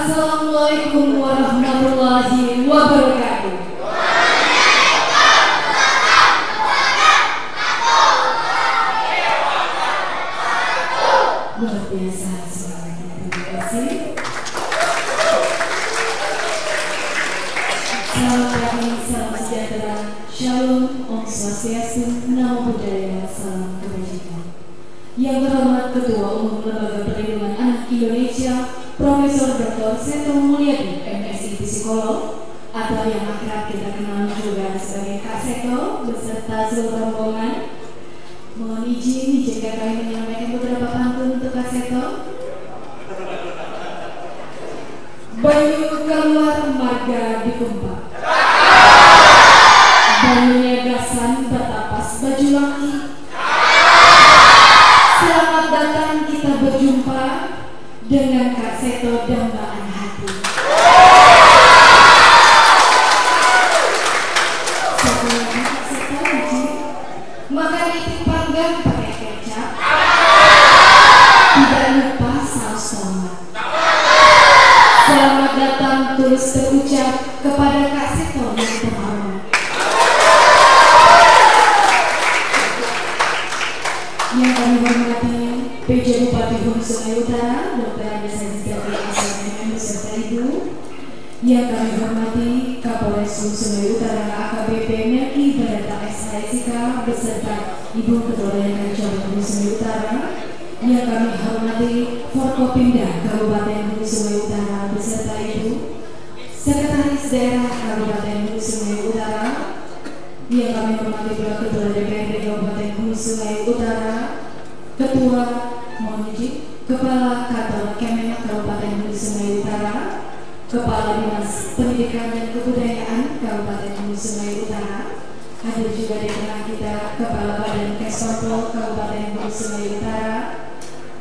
Assalamualaikum warahmatullahi wabarakatuh. Luar biasa semuanya, terima kasih. Selamat pagi, salam sejahtera, shalom, om swastiastu, namo buddhaya, salam kebajikan. Yang terhormat Ketua Umum Lembaga Perlindungan Anak Indonesia, Profesor Dr. Seto Mulyadi, MSI Psikolog, atau yang akrab kita kenal juga sebagai Kak Seto, beserta seluruh rombongan. Mohon izin kami menyampaikan beberapa pantun untuk Kak Seto. Banyu keluar marga dikumpak, banyunya gasan bertapas baju laki. Selamat datang kita berjumpa dengan Kak Seto dambaan hati. Satu lagi Kak Seto izin makan itik panggang pakai kecap, tidak lupa saus tomat. Selamat datang tulus terucap kepada Kak Seto yang terhormat. Yang kami hormati PJ Bupati Hulu Sungai Utara, Dr. Anissa Rizkyati SMM beserta Ibu. Yang kami hormati Kapolres Hulu Sungai Utara AKBP Melki Barata SHSK beserta Ibu Ketua Daerah Cabang Hulu Sungai Utara. Yang kami hormati Forkopimda Kabupaten Hulu Sungai Utara beserta Ibu Sekretaris Daerah Kabupaten Hulu Sungai Utara. Yang kami hormati pula Ketua DPRD Kabupaten Hulu Sungai Utara, Ketua Kepala Kantor Kemenak Kabupaten Hulu Sungai Utara, Kepala Dinas Pendidikan dan Kebudayaan Kabupaten Hulu Sungai Utara. Hadir juga di tengah kita Kepala Badan Kesporpol Kabupaten Hulu Sungai Utara,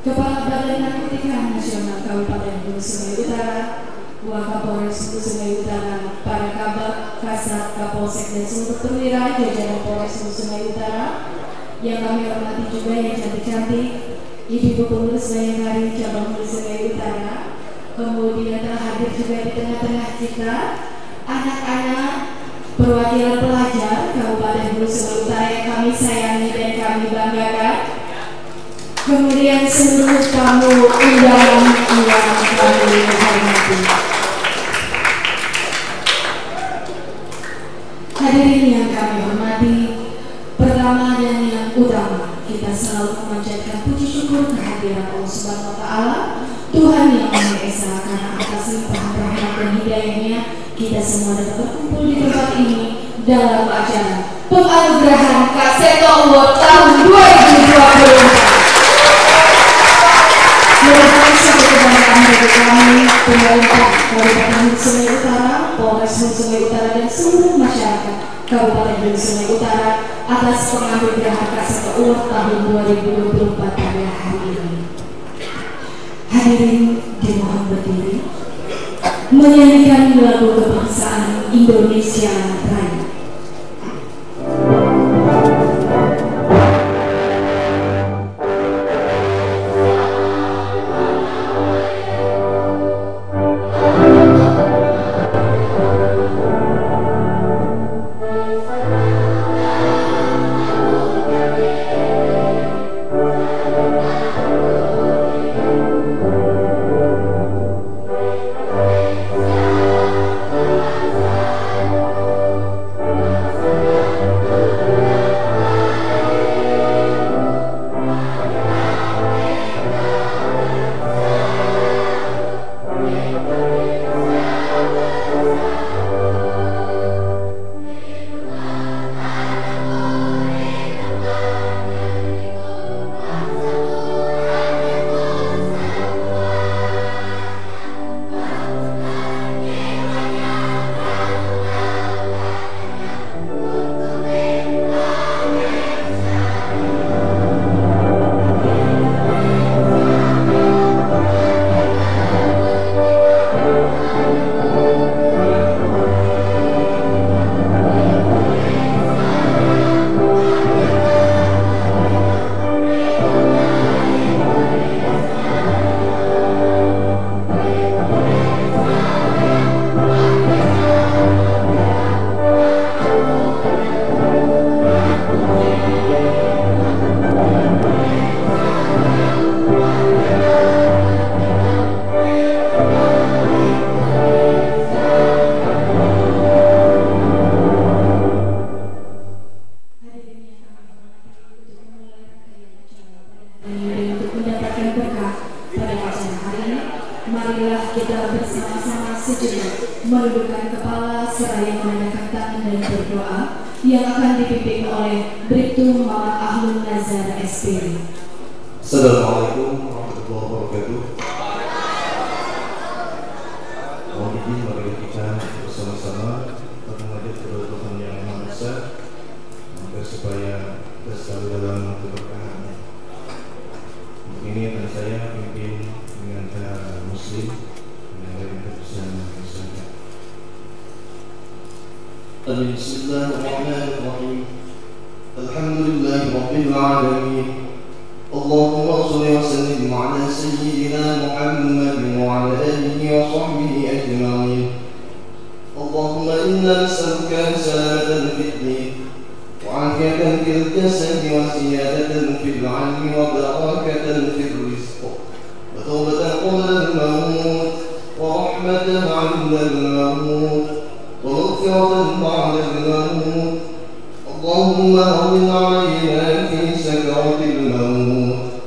Kepala Badan Narkotika Nasional Kabupaten Hulu Sungai Utara, Wakapolres Hulu Sungai Utara, para Kabak, Kasat, Kapolsek dan seluruh perwira jajaran Polres Hulu Sungai Utara. Yang kami hormati juga yang cantik-cantik, Ibu Pengurus Bayangkari Cabang Hulu Sungai Utara. Kemudian telah hadir juga di tengah-tengah kita anak-anak perwakilan pelajar Kabupaten Hulu Sungai Utara yang kami sayangi dan kami banggakan. Kemudian seluruh tamu undangan yang kami hormati. Hadirin yang kami hormati, pertama dan yang utama, kita selalu memanjatkan puji syukur kehadiran Allah Subhanahu wa Ta'ala, Tuhan yang Maha Esa, karena atas limpahan rahmat dan hidayahnya kita semua dapat berkumpul di tempat ini dalam acara penganugerahan Kak Seto Award tahun 2024. Merupakan suatu kebanggaan bagi kami, pemerintah Kabupaten Hulu Sungai Utara, Polres Hulu Sungai Utara dan seluruh masyarakat Kabupaten Hulu Sungai Utara atas penganugerahan Kak Seto Award tahun 2024 pada hari ini. Hadirin dimohon berdiri, menyanyikan lagu kebangsaan Indonesia Raya. untuk mendapatkan berkah pada acara hari ini, marilah kita bersama-sama sejenak menundukkan kepala seraya menandakkan tangan dan berdoa yang akan dipimpin oleh Bribtu Muhammad Ahlun Nazar SPD. Assalamualaikum warahmatullahi wabarakatuh. Mohon izin mari kita bersama-sama menghadap kepada Tuhan yang Maha Esa agar supaya kita selalu dalam keberkahan. Untuk ini akan saya pimpin dengan cara Muslim yang kita bersama-sama. Bismillahirrahmanirrahim. Alhamdulillahirabbil alamin. Allahumma shalli wa sallim ala sayyidina Muhammadin wa ala alihi wa sahbihi ajma'in. Allahumma inna nas'aluka salamatan fid din wa 'afiyatan fil jasadi wa ziyadatan fil 'ilmi wa barakatan fil rizq wa tawbatan qabla al-maut wa rahmatan 'inda al-maut wa maghfiratan ba'da al-maut. Allahumma hawwin 'alaina fi sakaratil maut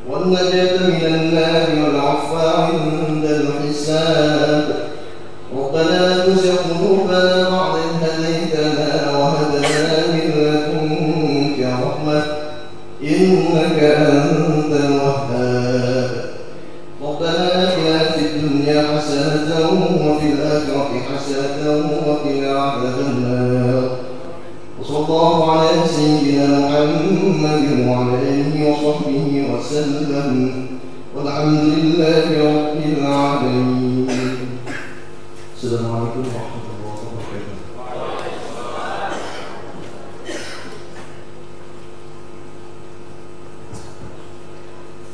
wan najata minan nar wal 'afwa 'inda al-hisab. Rabbana la tuzigh qulubana ba'da idh hadaytana wa hab lana min ladunka rahmah innaka antal wahhab. Rabbana atina fid dunya hasanatan wa fil akhirati hasanatan wa qina 'adzaban nar. وصلى الله على سيدنا محمد وعلى آله وصحبه وسلم والحمد لله رب العالمين. Assalamualaikum warahmatullahi wabarakatuh.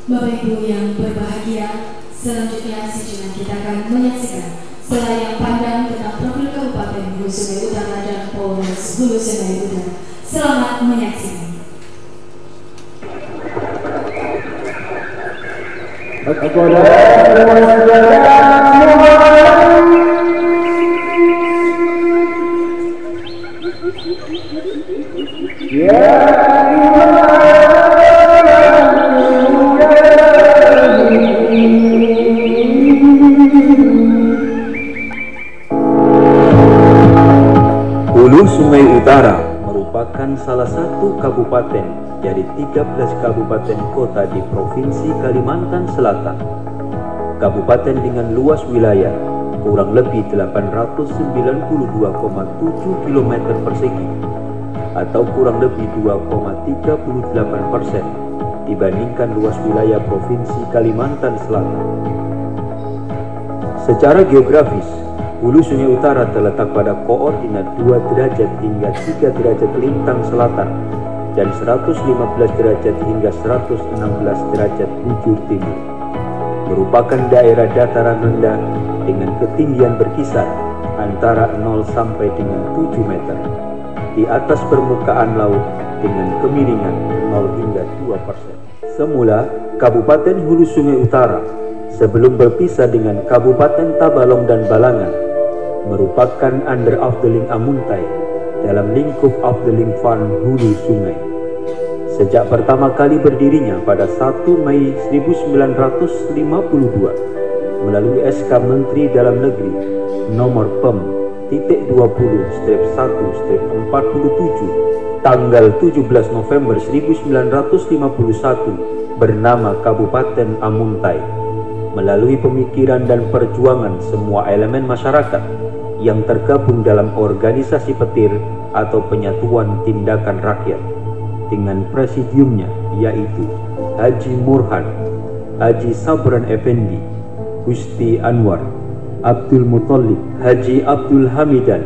Bapak Ibu yang berbahagia, selanjutnya sejenak kita akan menyaksikan selayang pandang tentang profil Kabupaten Hulu Sungai Utara dan Polres Hulu Sungai Utara. Selamat menyaksikan. Hulu Sungai Utara merupakan salah satu kabupaten dari 13 kabupaten kota di Provinsi Kalimantan Selatan. Kabupaten dengan luas wilayah kurang lebih 892,7 km persegi atau kurang lebih 2,38% dibandingkan luas wilayah Provinsi Kalimantan Selatan. Secara geografis, Hulu Sungai Utara terletak pada koordinat 2 derajat hingga 3 derajat lintang selatan dan 115 derajat hingga 116 derajat bujur timur. Merupakan daerah dataran rendah dengan ketinggian berkisar antara 0 sampai dengan 7 meter di atas permukaan laut dengan kemiringan 0 hingga 2%. Semula, Kabupaten Hulu Sungai Utara sebelum berpisah dengan Kabupaten Tabalong dan Balangan merupakan under Afdeling Amuntai dalam lingkup Afdeling Fan Hulu Sungai. Sejak pertama kali berdirinya pada 1 Mei 1952 melalui SK Menteri Dalam Negeri nomor PEM .20/1/47 tanggal 17 November 1951 bernama Kabupaten Amuntai, melalui pemikiran dan perjuangan semua elemen masyarakat yang tergabung dalam organisasi petir atau penyatuan tindakan rakyat dengan presidiumnya yaitu Haji Murhan, Haji Sabran Effendi, Gusti Anwar, Abdul Muthalib, Haji Abdul Hamidan,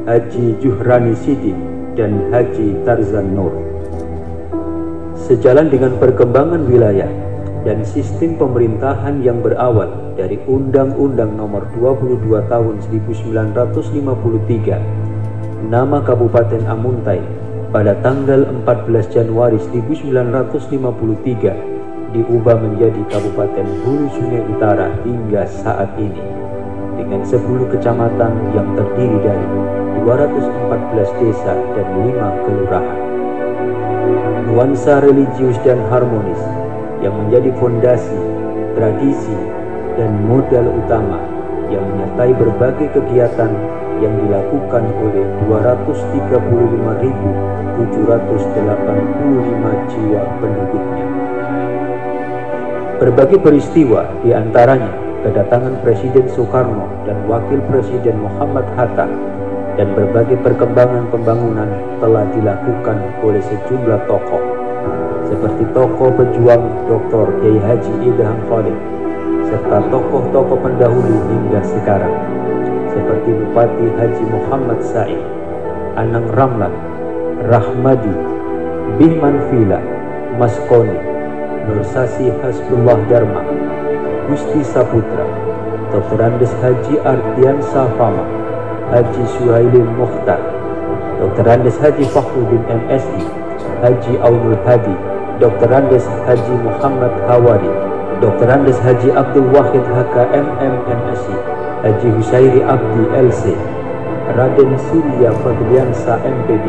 Haji Juhrani Sidik, dan Haji Tarzan Nur. Sejalan dengan perkembangan wilayah dan sistem pemerintahan yang berawal dari Undang-Undang Nomor 22 Tahun 1953, nama Kabupaten Amuntai pada tanggal 14 Januari 1953 diubah menjadi Kabupaten Hulu Sungai Utara hingga saat ini, dengan 10 kecamatan yang terdiri dari 214 desa dan 5 kelurahan. Nuansa religius dan harmonis yang menjadi fondasi, tradisi, dan modal utama yang menyertai berbagai kegiatan yang dilakukan oleh 235.785 jiwa penduduknya. Berbagai peristiwa, diantaranya kedatangan Presiden Soekarno dan Wakil Presiden Muhammad Hatta, dan berbagai perkembangan pembangunan telah dilakukan oleh sejumlah tokoh, seperti tokoh pejuang Dr. Kiai Haji Idham Khalid, serta tokoh-tokoh pendahulu hingga sekarang, seperti Bupati Haji Muhammad Said, Anang Ramlan, Rahmadi, Bihman Vila, Maskoni, Nursasi Hasbullah Dharma, Gusti Saputra, Dr. Andes Haji Ardian Safama, Haji Suhailin Mukhtar, Dr. Andes Haji Fakhruddin MSI, Haji Aunul Hadi, Dr. Andes Haji Muhammad Hawari, Dr. Andes Haji Abdul Wahid HKMM MSI, Haji Husairi Abdi LC, Raden Surya Fadliansa MPD,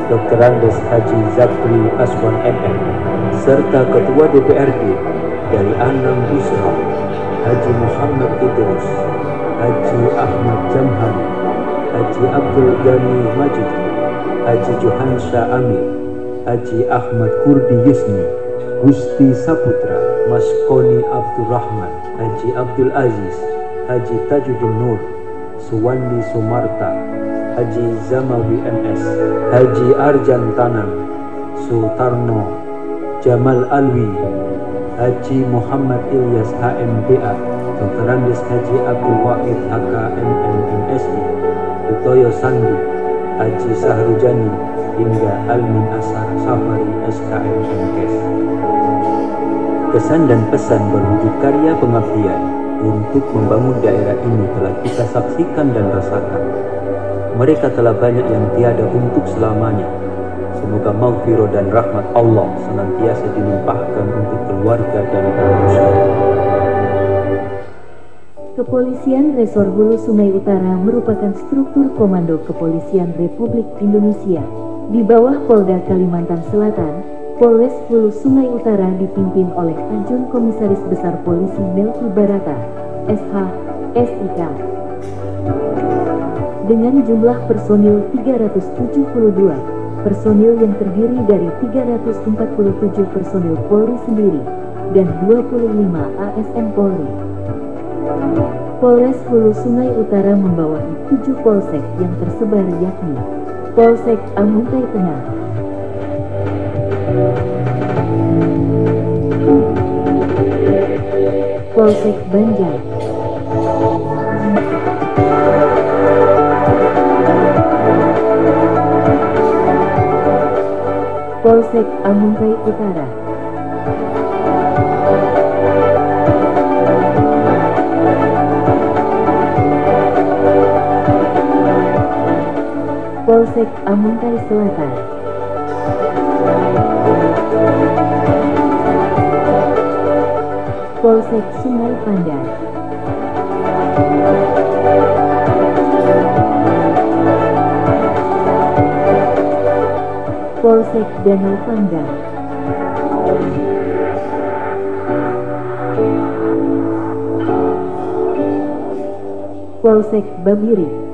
Dr. Andes Haji Zakri Aswan MM, serta Ketua DPRD dari Anam Busra, Haji Muhammad Idrus, Haji Ahmad Jamhani, Haji Abdul Ghani Majid, Haji Johansa Amir, Haji Ahmad Kurdi Yusni, Gusti Saputra, Maskoni Abdurrahman, Haji Abdul Aziz, Haji Tajuddin Nur, Suwandi Sumarta, Haji Zamawi MS, Haji Arjan Tanam, Sutarno, Jamal Alwi, Haji Muhammad Ilyas HMBA, Dr. Andes Haji Abdul Wahid HKMM MSI, Utoyo Sandi, Haji Sahrujani, hingga Almin Asar Safari SKM MKes. Kesan dan pesan berwujud karya pengabdian untuk membangun daerah ini telah kita saksikan dan rasakan. Mereka telah banyak yang tiada untuk selamanya. Semoga maghfirah dan rahmat Allah senantiasa dilimpahkan untuk keluarga dan manusia. Kepolisian Resor Hulu Sungai Utara merupakan struktur komando Kepolisian Republik Indonesia. Di bawah Polda Kalimantan Selatan, Polres Hulu Sungai Utara dipimpin oleh Ajun Komisaris Besar Polisi Melki Barata, SH, SIK. Dengan jumlah personil 372, personil yang terdiri dari 347 personil Polri sendiri, dan 25 ASN Polri. Polres Hulu Sungai Utara membawahi 7 polsek yang tersebar yakni Polsek Amuntai Tengah, Polsek Banjar, Polsek Amuntai Utara, Polsek Amuntai Selatan, Polsek Sungai Pandang, Polsek Danau Pandang, Polsek Babiri,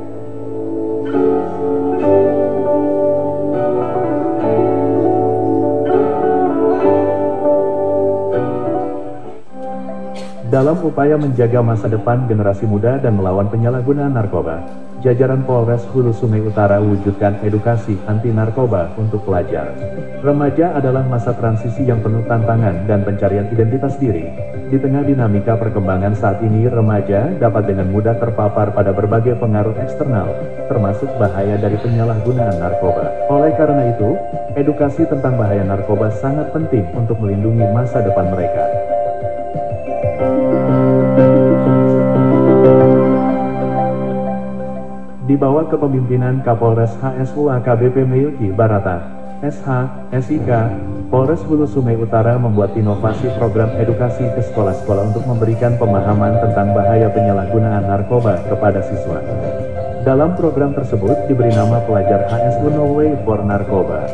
Dalam upaya menjaga masa depan generasi muda dan melawan penyalahgunaan narkoba, jajaran Polres Hulu Sungai Utara wujudkan edukasi anti narkoba untuk pelajar. Remaja adalah masa transisi yang penuh tantangan dan pencarian identitas diri. Di tengah dinamika perkembangan saat ini, remaja dapat dengan mudah terpapar pada berbagai pengaruh eksternal, termasuk bahaya dari penyalahgunaan narkoba. Oleh karena itu, edukasi tentang bahaya narkoba sangat penting untuk melindungi masa depan mereka. Di bawah kepemimpinan Kapolres HSU AKBP Melki Barata, SH, SIK, Polres Hulu Sungai Utara membuat inovasi program edukasi ke sekolah-sekolah untuk memberikan pemahaman tentang bahaya penyalahgunaan narkoba kepada siswa. Dalam program tersebut diberi nama Pelajar HSU No Way for Narkoba.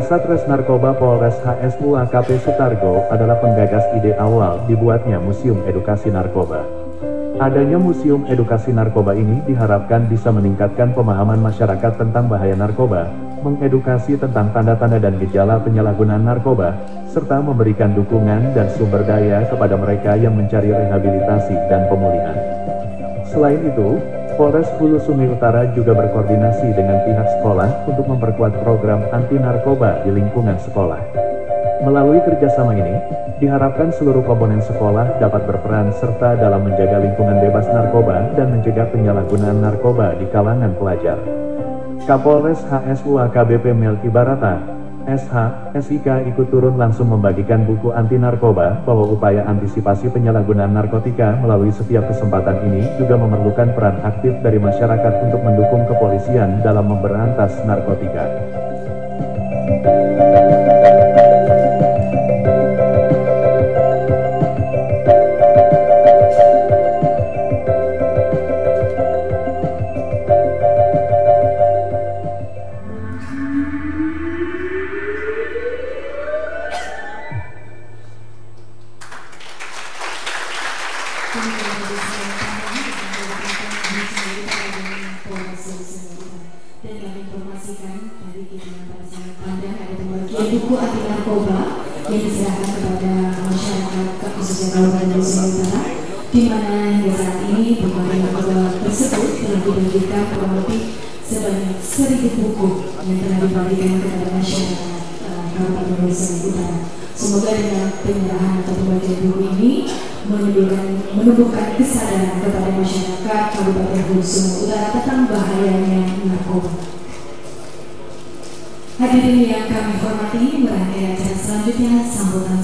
Kasatres Narkoba Polres HSU AKP Sutargo adalah penggagas ide awal dibuatnya Museum Edukasi Narkoba. Adanya Museum Edukasi Narkoba ini diharapkan bisa meningkatkan pemahaman masyarakat tentang bahaya narkoba, mengedukasi tentang tanda-tanda dan gejala penyalahgunaan narkoba, serta memberikan dukungan dan sumber daya kepada mereka yang mencari rehabilitasi dan pemulihan. Selain itu, Polres Hulu Sungai Utara juga berkoordinasi dengan pihak sekolah untuk memperkuat program anti narkoba di lingkungan sekolah. Melalui kerjasama ini, diharapkan seluruh komponen sekolah dapat berperan serta dalam menjaga lingkungan bebas narkoba dan mencegah penyalahgunaan narkoba di kalangan pelajar. Kapolres HSU AKBP Melki Barata, SH, SIK ikut turun langsung membagikan buku anti narkoba bahwa upaya antisipasi penyalahgunaan narkotika melalui setiap kesempatan ini juga memerlukan peran aktif dari masyarakat untuk mendukung kepolisian dalam memberantas narkotika. Buku anti narkoba yang diserahkan kepada masyarakat khususnya Kabupaten Hulu Sungai Utara, di mana hingga saat ini buku anti narkoba tersebut telah dibagikan kurang lebih sebanyak 1000 buku yang telah dibagikan kepada masyarakat Kabupaten Hulu Sungai Utara. Semoga dengan penyerahan atau pembagian buku ini menumbuhkan kesadaran kepada masyarakat Kabupaten Hulu Sungai Utara tentang bahayanya narkoba. Hadirin yang kami hormati, merangkai acara selanjutnya sambutan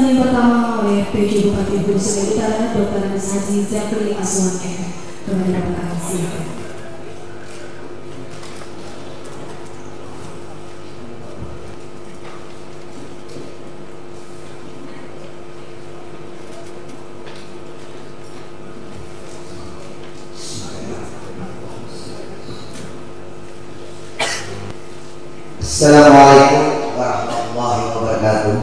yang pertama oleh PJ Bupati Hulu Sungai Utara Dr. Andes Haji Zakri Aswan FM. Kepada Bapak silakan. Assalamualaikum warahmatullahi wabarakatuh.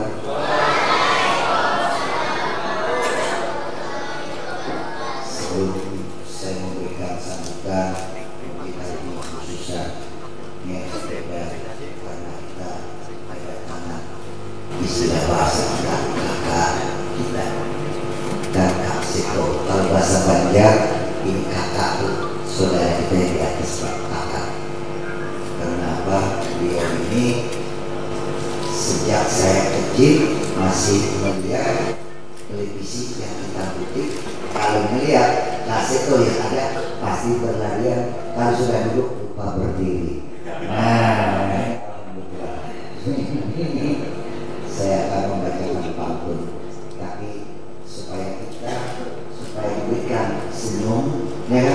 Sebelum saya memberikan sambutan, kita ini khususnya yang berbeda karena kita ada tangan istilah bahasa kakak kita dan kak Siko. Kalau bahasa Banjar ini kakak saudara kita yang di atas kakak. Kenapa? Beliau ini sejak saya kecil masih melihat televisi yang kita putih. Kalau melihat kaset yang ada pasti berlarian, kalau sudah duduk lupa berdiri. Nah, saya akan membacakan pantun, tapi supaya diberikan senyum, ya,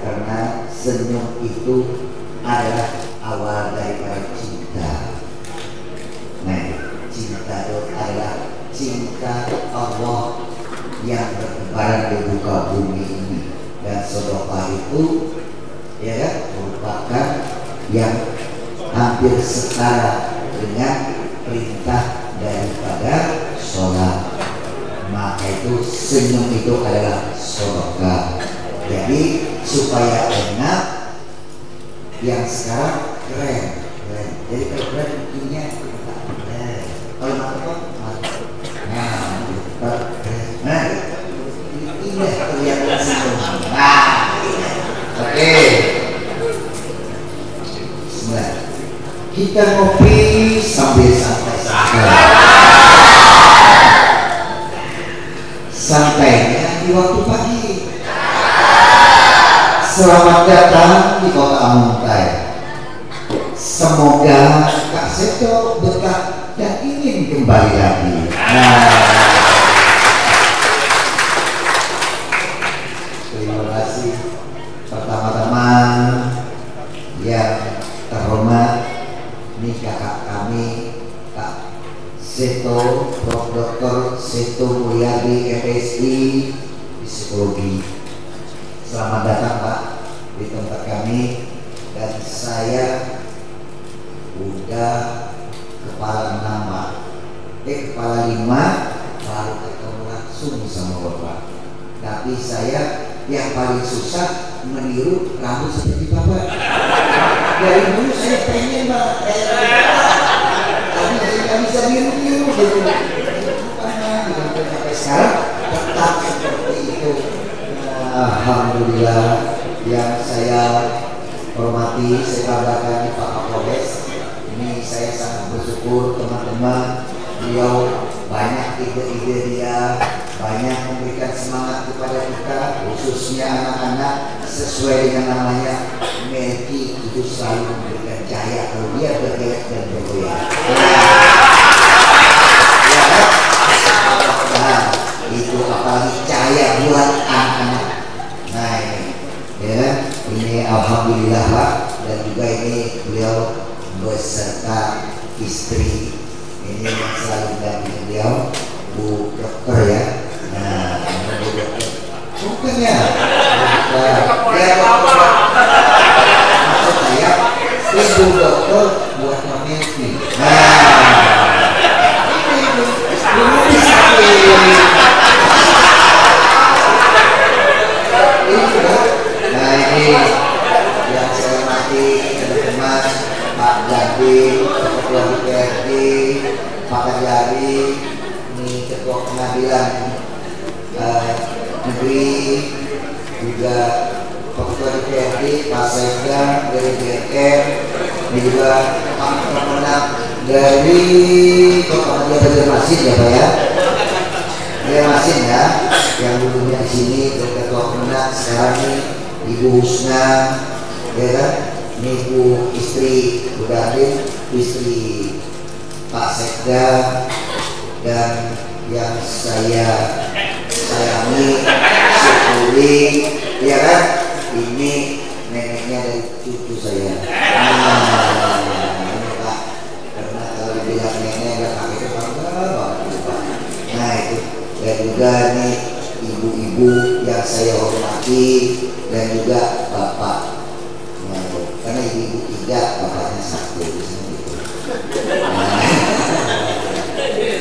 karena senyum itu adalah awal daripada cinta. Nah, cinta itu adalah cinta Allah yang bertebaran di muka bumi ini, dan sedekah itu ya kan merupakan yang hampir setara dengan perintah daripada sholat. Maka itu senyum itu adalah sedekah. Jadi supaya enak, yang sekarang keren. Jadi kalau keren intinya keren. Kalau mantap, nah, ini kelihatan senyum. Nah, oke. Bismillah. Kita ngopi sambil santai-santai. Santainya di waktu pagi. Selamat datang di Kota Muntai. Semoga Kak Seto betah dan ingin kembali lagi. Terima kasih. Pertama-tama yang terhormat, ini kakak kami Kak Seto, Prof. Dr. Seto Mulyadi, MSI Psikologi. Selamat datang Pak di tempat kami, dan saya udah kepala 5 baru ketemu langsung sama Bapak. Tapi saya yang paling susah meniru rambut seperti Bapak. Dari dulu saya pengen banget kayak tapi saya nggak bisa niru gitu. Sampai sekarang tetap seperti itu. Alhamdulillah, yang saya hormati, saya banggakan Pak Kapolres. Ini saya sangat bersyukur teman-teman, beliau banyak ide-ide dia, banyak memberikan semangat kepada kita, khususnya anak-anak. Sesuai dengan namanya, Melki itu selalu memberikan cahaya kalau dia bergelek dan bergoyang. Nah, itu apalagi cahaya buat anak-anak. Nah ini alhamdulillah Pak, dan juga ini beliau beserta istri ini yang selalu mendampingi beliau, Bu Dokter ya. Nah, Bu Dokter bukan ya, maksud saya Ibu Dokter buat Melki. Nah ini yang saya hormati teman-teman, Pak Jadi, Ketua DPRD, Pak Kajari, ini Ketua Pengadilan Negeri, juga Ketua DPRD, Pak Sekda dari DPR, ini juga Pak Pemenang dari Kota Banjarmasin ya Pak ya. Banjarmasin ya, yang dulunya di sini Ketua Pemenang, sekarang ini Ibu Husna, ya kan? Ini Ibu istri Bu Dadin, istri Pak Sekda, dan yang saya sayangi, syukuri, ya kan? Ini neneknya dari cucu saya. Ini Pak, karena kalau dibilang nenek nggak pakai kepala banget Pak. Nah itu, dan juga nih ibu-ibu yang saya hormati, dan juga bapak. Nah, karena ibu-ibu 3, bapaknya 1 gitu.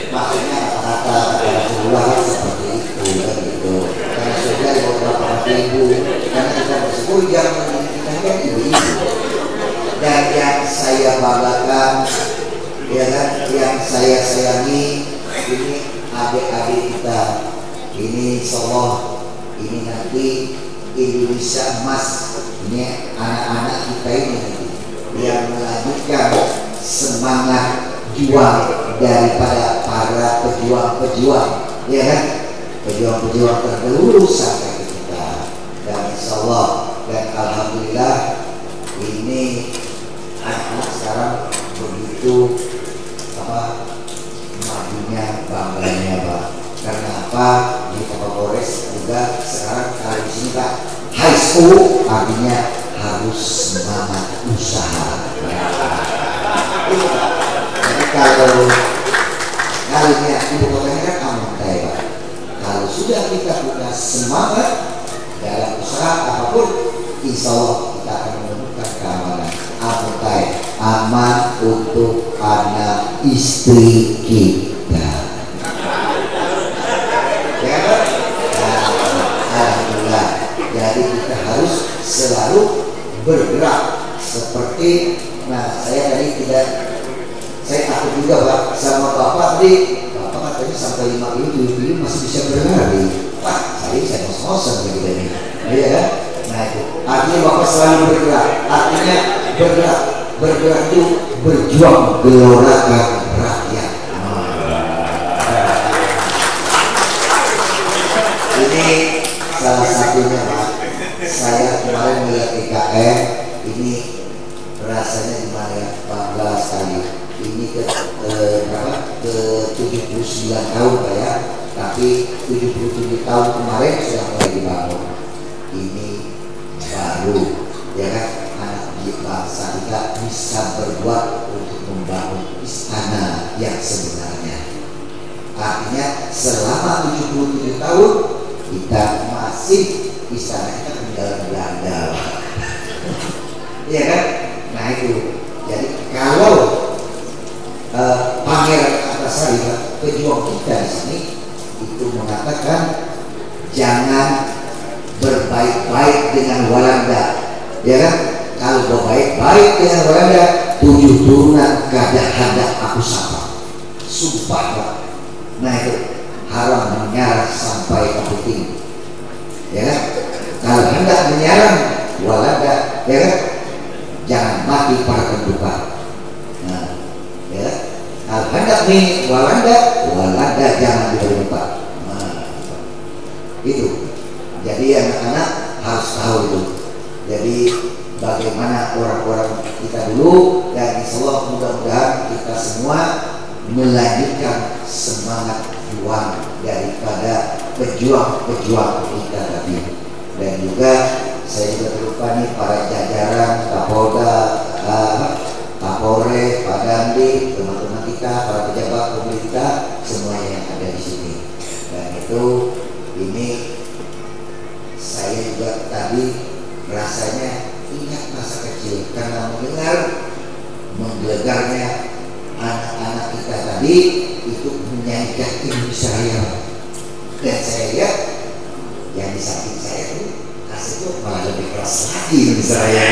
Maksudnya kata-kata Rasulullah seperti itu kan gitu. Karena sudah beberapa ibu, karena kita bersyukur yang mendidikan kan ibu-ibu. Dan yang saya banggakan, ya kan, yang saya sayangi, ini adik-adik kita. Ini insyaallah, ini nanti Indonesia emas. Ini anak-anak kita ini nanti yang melanjutkan semangat juang daripada para pejuang-pejuang, ya kan? Pejuang-pejuang terdahulu sampai ke kita. Dan insyaallah, dan alhamdulillah ini anak sekarang begitu majunya, bangganya Pak. Karena apa? Di Kapolres juga sekarang kalau di sini Pak, high school artinya harus semangat usaha. Jadi kalau kalinya ibu kotanya kan Amuntai Pak. Kalau sudah kita punya semangat dalam usaha apapun, insya Allah kita akan menemukan keamanan. Amuntai, aman untuk anak istri kita. Ya kan? Alhamdulillah. Jadi kita harus selalu bergerak seperti, nah saya tadi tidak, saya takut juga Pak sama Bapak tadi. Bapak katanya sampai 5 kilo, 7 kilo masih bisa berlari. Pak, saya ngos-ngosan begitu ini, iya kan? Nah itu artinya Bapak selalu bergerak. Artinya bergerak itu berjuang, gelorakan rakyat. Ini salah satunya Pak. Saya kemarin melihat IKN ini rasanya gimana ya, bangga sekali. Ini ke 79 tahun Pak ya, tapi 77 tahun kemarin sudah mulai dibangun. Ini baru, ya kan, anak bangsa kita bisa berbuat untuk membangun istana yang sebenarnya. Artinya selama 77 tahun kita masih istana kita peninggalan Belanda. Iya kan? Nah itu. Jadi kalau mengatakan jangan berbaik-baik dengan Walanda, ya kan? Kalau berbaik-baik dengan Walanda, 7 turunan kada aku sapa, sumpah Pak. Nah itu haram menyerang sampai ke Putin, ya kan? Kalau hendak menyerang Walanda, ya kan? Jangan mati para pendukung. Nah, ya, kalau hendak nih Walanda jangan diperlukan. Nah, itu. Jadi anak-anak harus tahu itu. Jadi bagaimana orang-orang kita dulu, dan insya Allah mudah-mudahan kita semua melanjutkan semangat juang daripada pejuang-pejuang kita tadi. Dan juga saya juga terlupa nih para jajaran Kapolda, Kapolres, Pak Dandi, teman-teman kita, para pejabat pemerintah, semuanya yang ada di sini. Dan itu ini saya juga tadi rasanya ingat masa kecil karena mendengar menggelegarnya anak-anak kita tadi itu menyanyikan Indonesia Raya. Dan saya lihat yang di samping saya itu itu malah lebih keras lagi Indonesia Raya.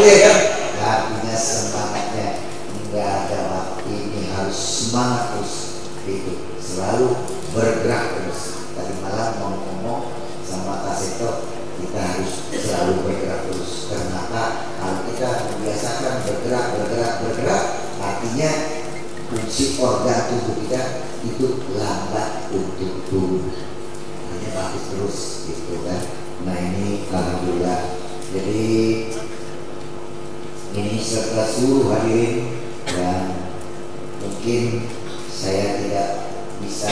Iya kan? Artinya semangatnya enggak ada waktu, ini harus semangat terus, itu selalu bergerak terus. Tadi malam mau ngomong sama Kak Seto, kita harus selalu bergerak terus. Kenapa? Kalau kita membiasakan bergerak, artinya fungsi organ tubuh kita itu lambat untuk tumbuh. Hanya bagus terus, gitu kan? Nah ini alhamdulillah. Jadi ini setelah seluruh hadirin, dan mungkin saya tidak bisa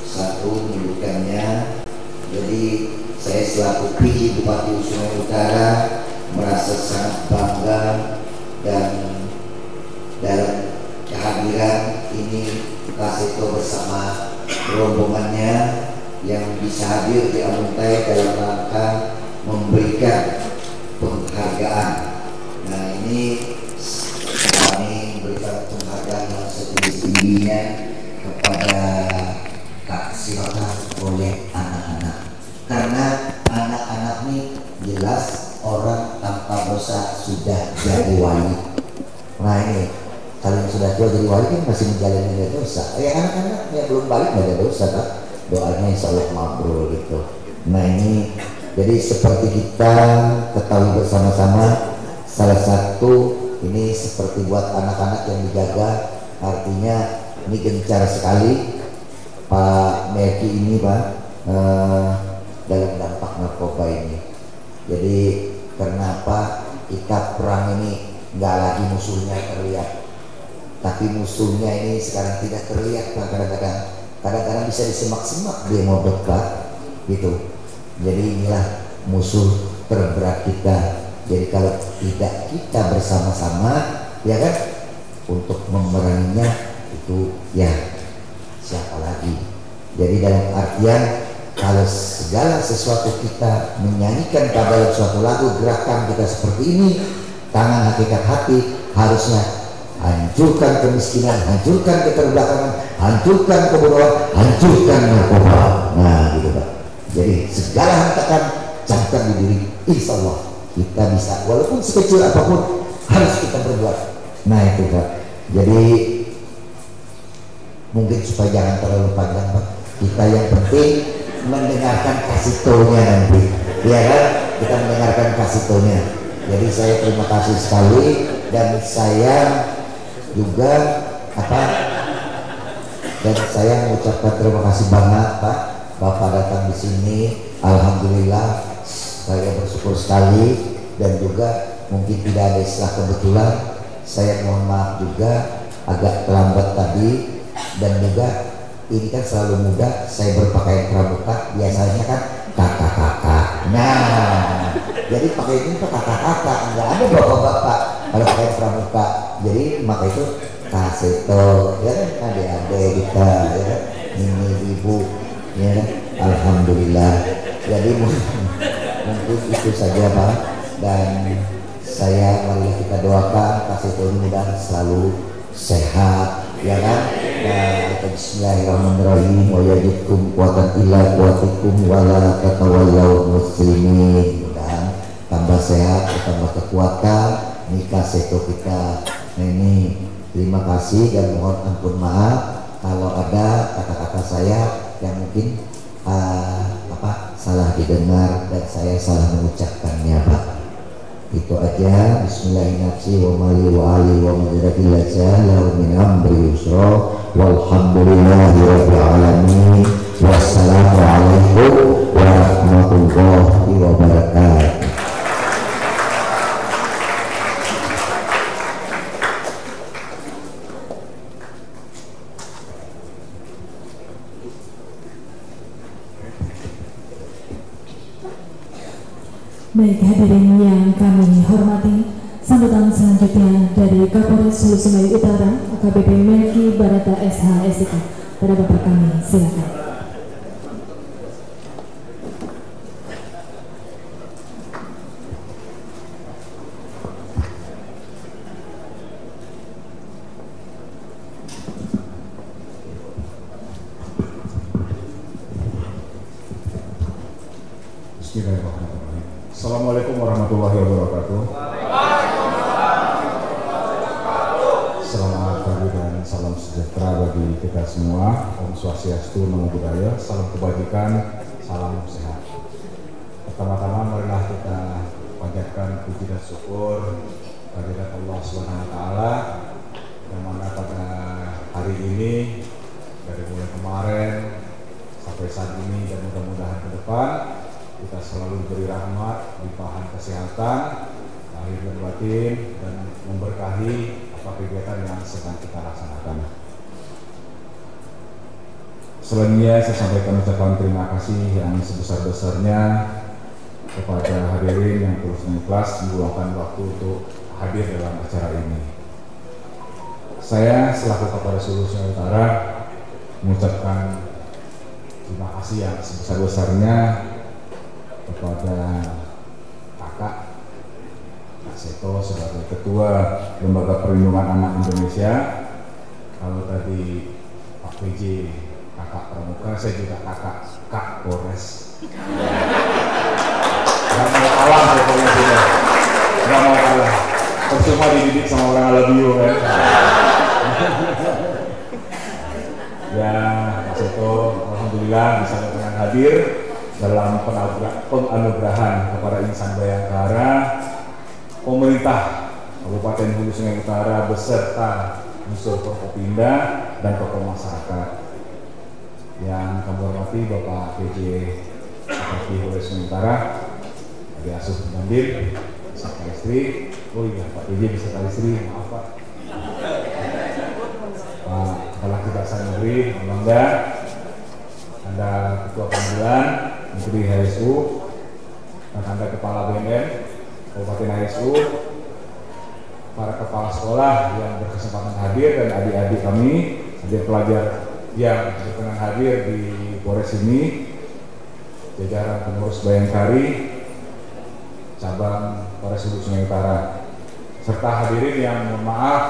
satu menyebutkannya. Jadi saya selaku PJ Bupati Sungai Utara merasa sangat bangga, dan dalam kehadiran ini Kak Seto bersama rombongannya yang bisa hadir di Amuntai dalam rangka memberikan penghargaan. Nah ini kami memberikan penghargaan yang setinggi-tingginya kepada Kak Silakan oleh anak-anak, karena anak-anak ini jelas orang tanpa dosa sudah jadi wali. Nah ini kalau yang sudah tua jadi wali kan masih menjalani dosa. Anak-anak yang belum balik nggak ada dosa kan? Doanya insya Allah mabrur gitu. Nah ini jadi seperti kita ketahui bersama-sama, salah satu ini seperti buat anak-anak yang dijaga, artinya ini gencar sekali Pak Meki ini Pak dalam dampak narkoba ini. Jadi kenapa kita perang ini nggak lagi musuhnya terlihat, tapi musuhnya ini sekarang tidak terlihat Pak. Kadang-kadang bisa disemak-semak dia mau dekat gitu. Jadi inilah musuh terberat kita. Jadi kalau tidak kita bersama-sama, ya kan, untuk memeranginya itu ya siapa lagi. Jadi dalam artian kalau segala sesuatu kita menyanyikan pada suatu lagu, gerakan kita seperti ini, tangan hakikat hati harusnya hancurkan kemiskinan, hancurkan keterbelakangan, hancurkan kebodohan, hancurkan narkoba. Nah gitu Pak. Jadi segala hentakan camkan di diri, insya Allah kita bisa, walaupun sekecil apapun harus kita berbuat. Nah itu Pak. Jadi mungkin supaya jangan terlalu panjang Pak, kita yang penting mendengarkan kasitonya nanti, ya kan? Kita mendengarkan kasitonya. Jadi saya terima kasih sekali, dan saya juga dan saya mengucapkan terima kasih banget Pak, Bapak datang di sini, alhamdulillah saya bersyukur sekali. Dan juga mungkin tidak ada istilah kebetulan, saya mohon maaf juga agak terlambat tadi. Dan juga ini kan selalu muda, saya berpakaian pramuka, biasanya kan kakak-kakak. Nah jadi pakai ini tuh kakak-kakak, nggak ada bapak-bapak kalau pakai pramuka. Jadi maka itu Kak Seto, ya kan, adik-adik kita, ya kan, ini ibu, ya kan, alhamdulillah. Jadi mungkin itu saja Pak, dan saya mari kita doakan Kak Seto mudah selalu sehat, ya kan? Bismillahirrahmanirrahim. Wa yajidkum quwatan illa quwatikum wa la tatawallaw muslimin. Mudah tambah sehat, tambah kekuatan nikah seto kita. Nah ini terima kasih dan mohon ampun maaf kalau ada kata-kata saya yang mungkin salah didengar dan saya salah mengucapkannya, Pak. Itu aja. Bismillahirrahmanirrahim. Wa mali wa ali wa madratil jalla min amri yusra walhamdulillahirabbil alamin. Wassalamualaikum warahmatullahi wabarakatuh. Baik hadirin yang kami hormati, sambutan selanjutnya dari Kapolres Hulu Sungai Utara AKBP Melki Barata SH.SIK. Pada Bapak kami, silakan. Bismillahirrahmanirrahim. Assalamualaikum warahmatullahi wabarakatuh. Selamat pagi dan salam sejahtera bagi kita semua. Om Swastiastu, Namo Buddhaya, salam kebajikan, salam sehat. Pertama-tama marilah kita panjatkan puji dan syukur kehadirat Allah Subhanahu wa taala yang mana pada hari ini dari mulai kemarin sampai saat ini dan mudah-mudahan ke depan kita selalu diberi rahmat, limpahan kesehatan, lahir dan batin, dan memberkahi apa kegiatan yang sedang kita laksanakan. Selanjutnya saya sampaikan ucapan terima kasih yang sebesar-besarnya kepada hadirin yang terus ikhlas meluangkan waktu untuk hadir dalam acara ini. Saya selaku Kapolres Hulu Sungai Utara mengucapkan terima kasih yang sebesar-besarnya kepada Kak Seto sebagai Ketua Lembaga Perlindungan Anak Indonesia. Kalau tadi Pak PJ Kakak Pramuka, saya juga Kak Polres. Gak mau kalah pokoknya sudah, gak mau kalah. Percuma dididik sama orang Alabio kan. Ya Pak Seto, alhamdulillah bisa dengan hadir dalam penganugerahan kepada insan Bayangkara, pemerintah Kabupaten Hulu Sungai Utara beserta unsur Forkopimda dan tokoh masyarakat. Yang kami hormati Bapak PJ Bupati Hulu Sungai Utara, Adi Asuh Mandir, beserta istri. Oh iya, Pak PJ beserta istri, maaf Pak. Pak Kepala Kejaksaan Negeri, Bangga, Anda Ketua Pengadilan, Menteri HSU, dan Anda Kepala BNN Kabupaten HSU, para kepala sekolah yang berkesempatan hadir, dan adik-adik kami, adik pelajar yang berkenan hadir di Polres ini, jajaran pengurus Bayangkari cabang Polres Hulu Sungai Utara, serta hadirin yang mohon maaf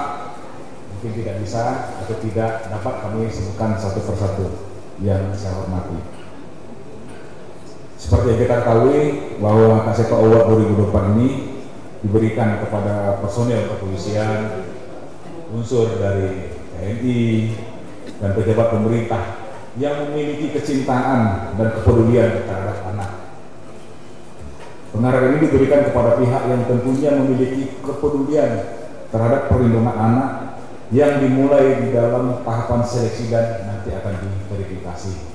mungkin tidak bisa atau tidak dapat kami sebutkan satu persatu yang saya hormati. Seperti yang kita ketahui bahwa Kaseta Award 2024 ini diberikan kepada personel kepolisian, unsur dari TNI, dan pejabat pemerintah yang memiliki kecintaan dan kepedulian terhadap anak. Penghargaan ini diberikan kepada pihak yang tentunya memiliki kepedulian terhadap perlindungan anak yang dimulai di dalam tahapan seleksi dan nanti akan diverifikasi.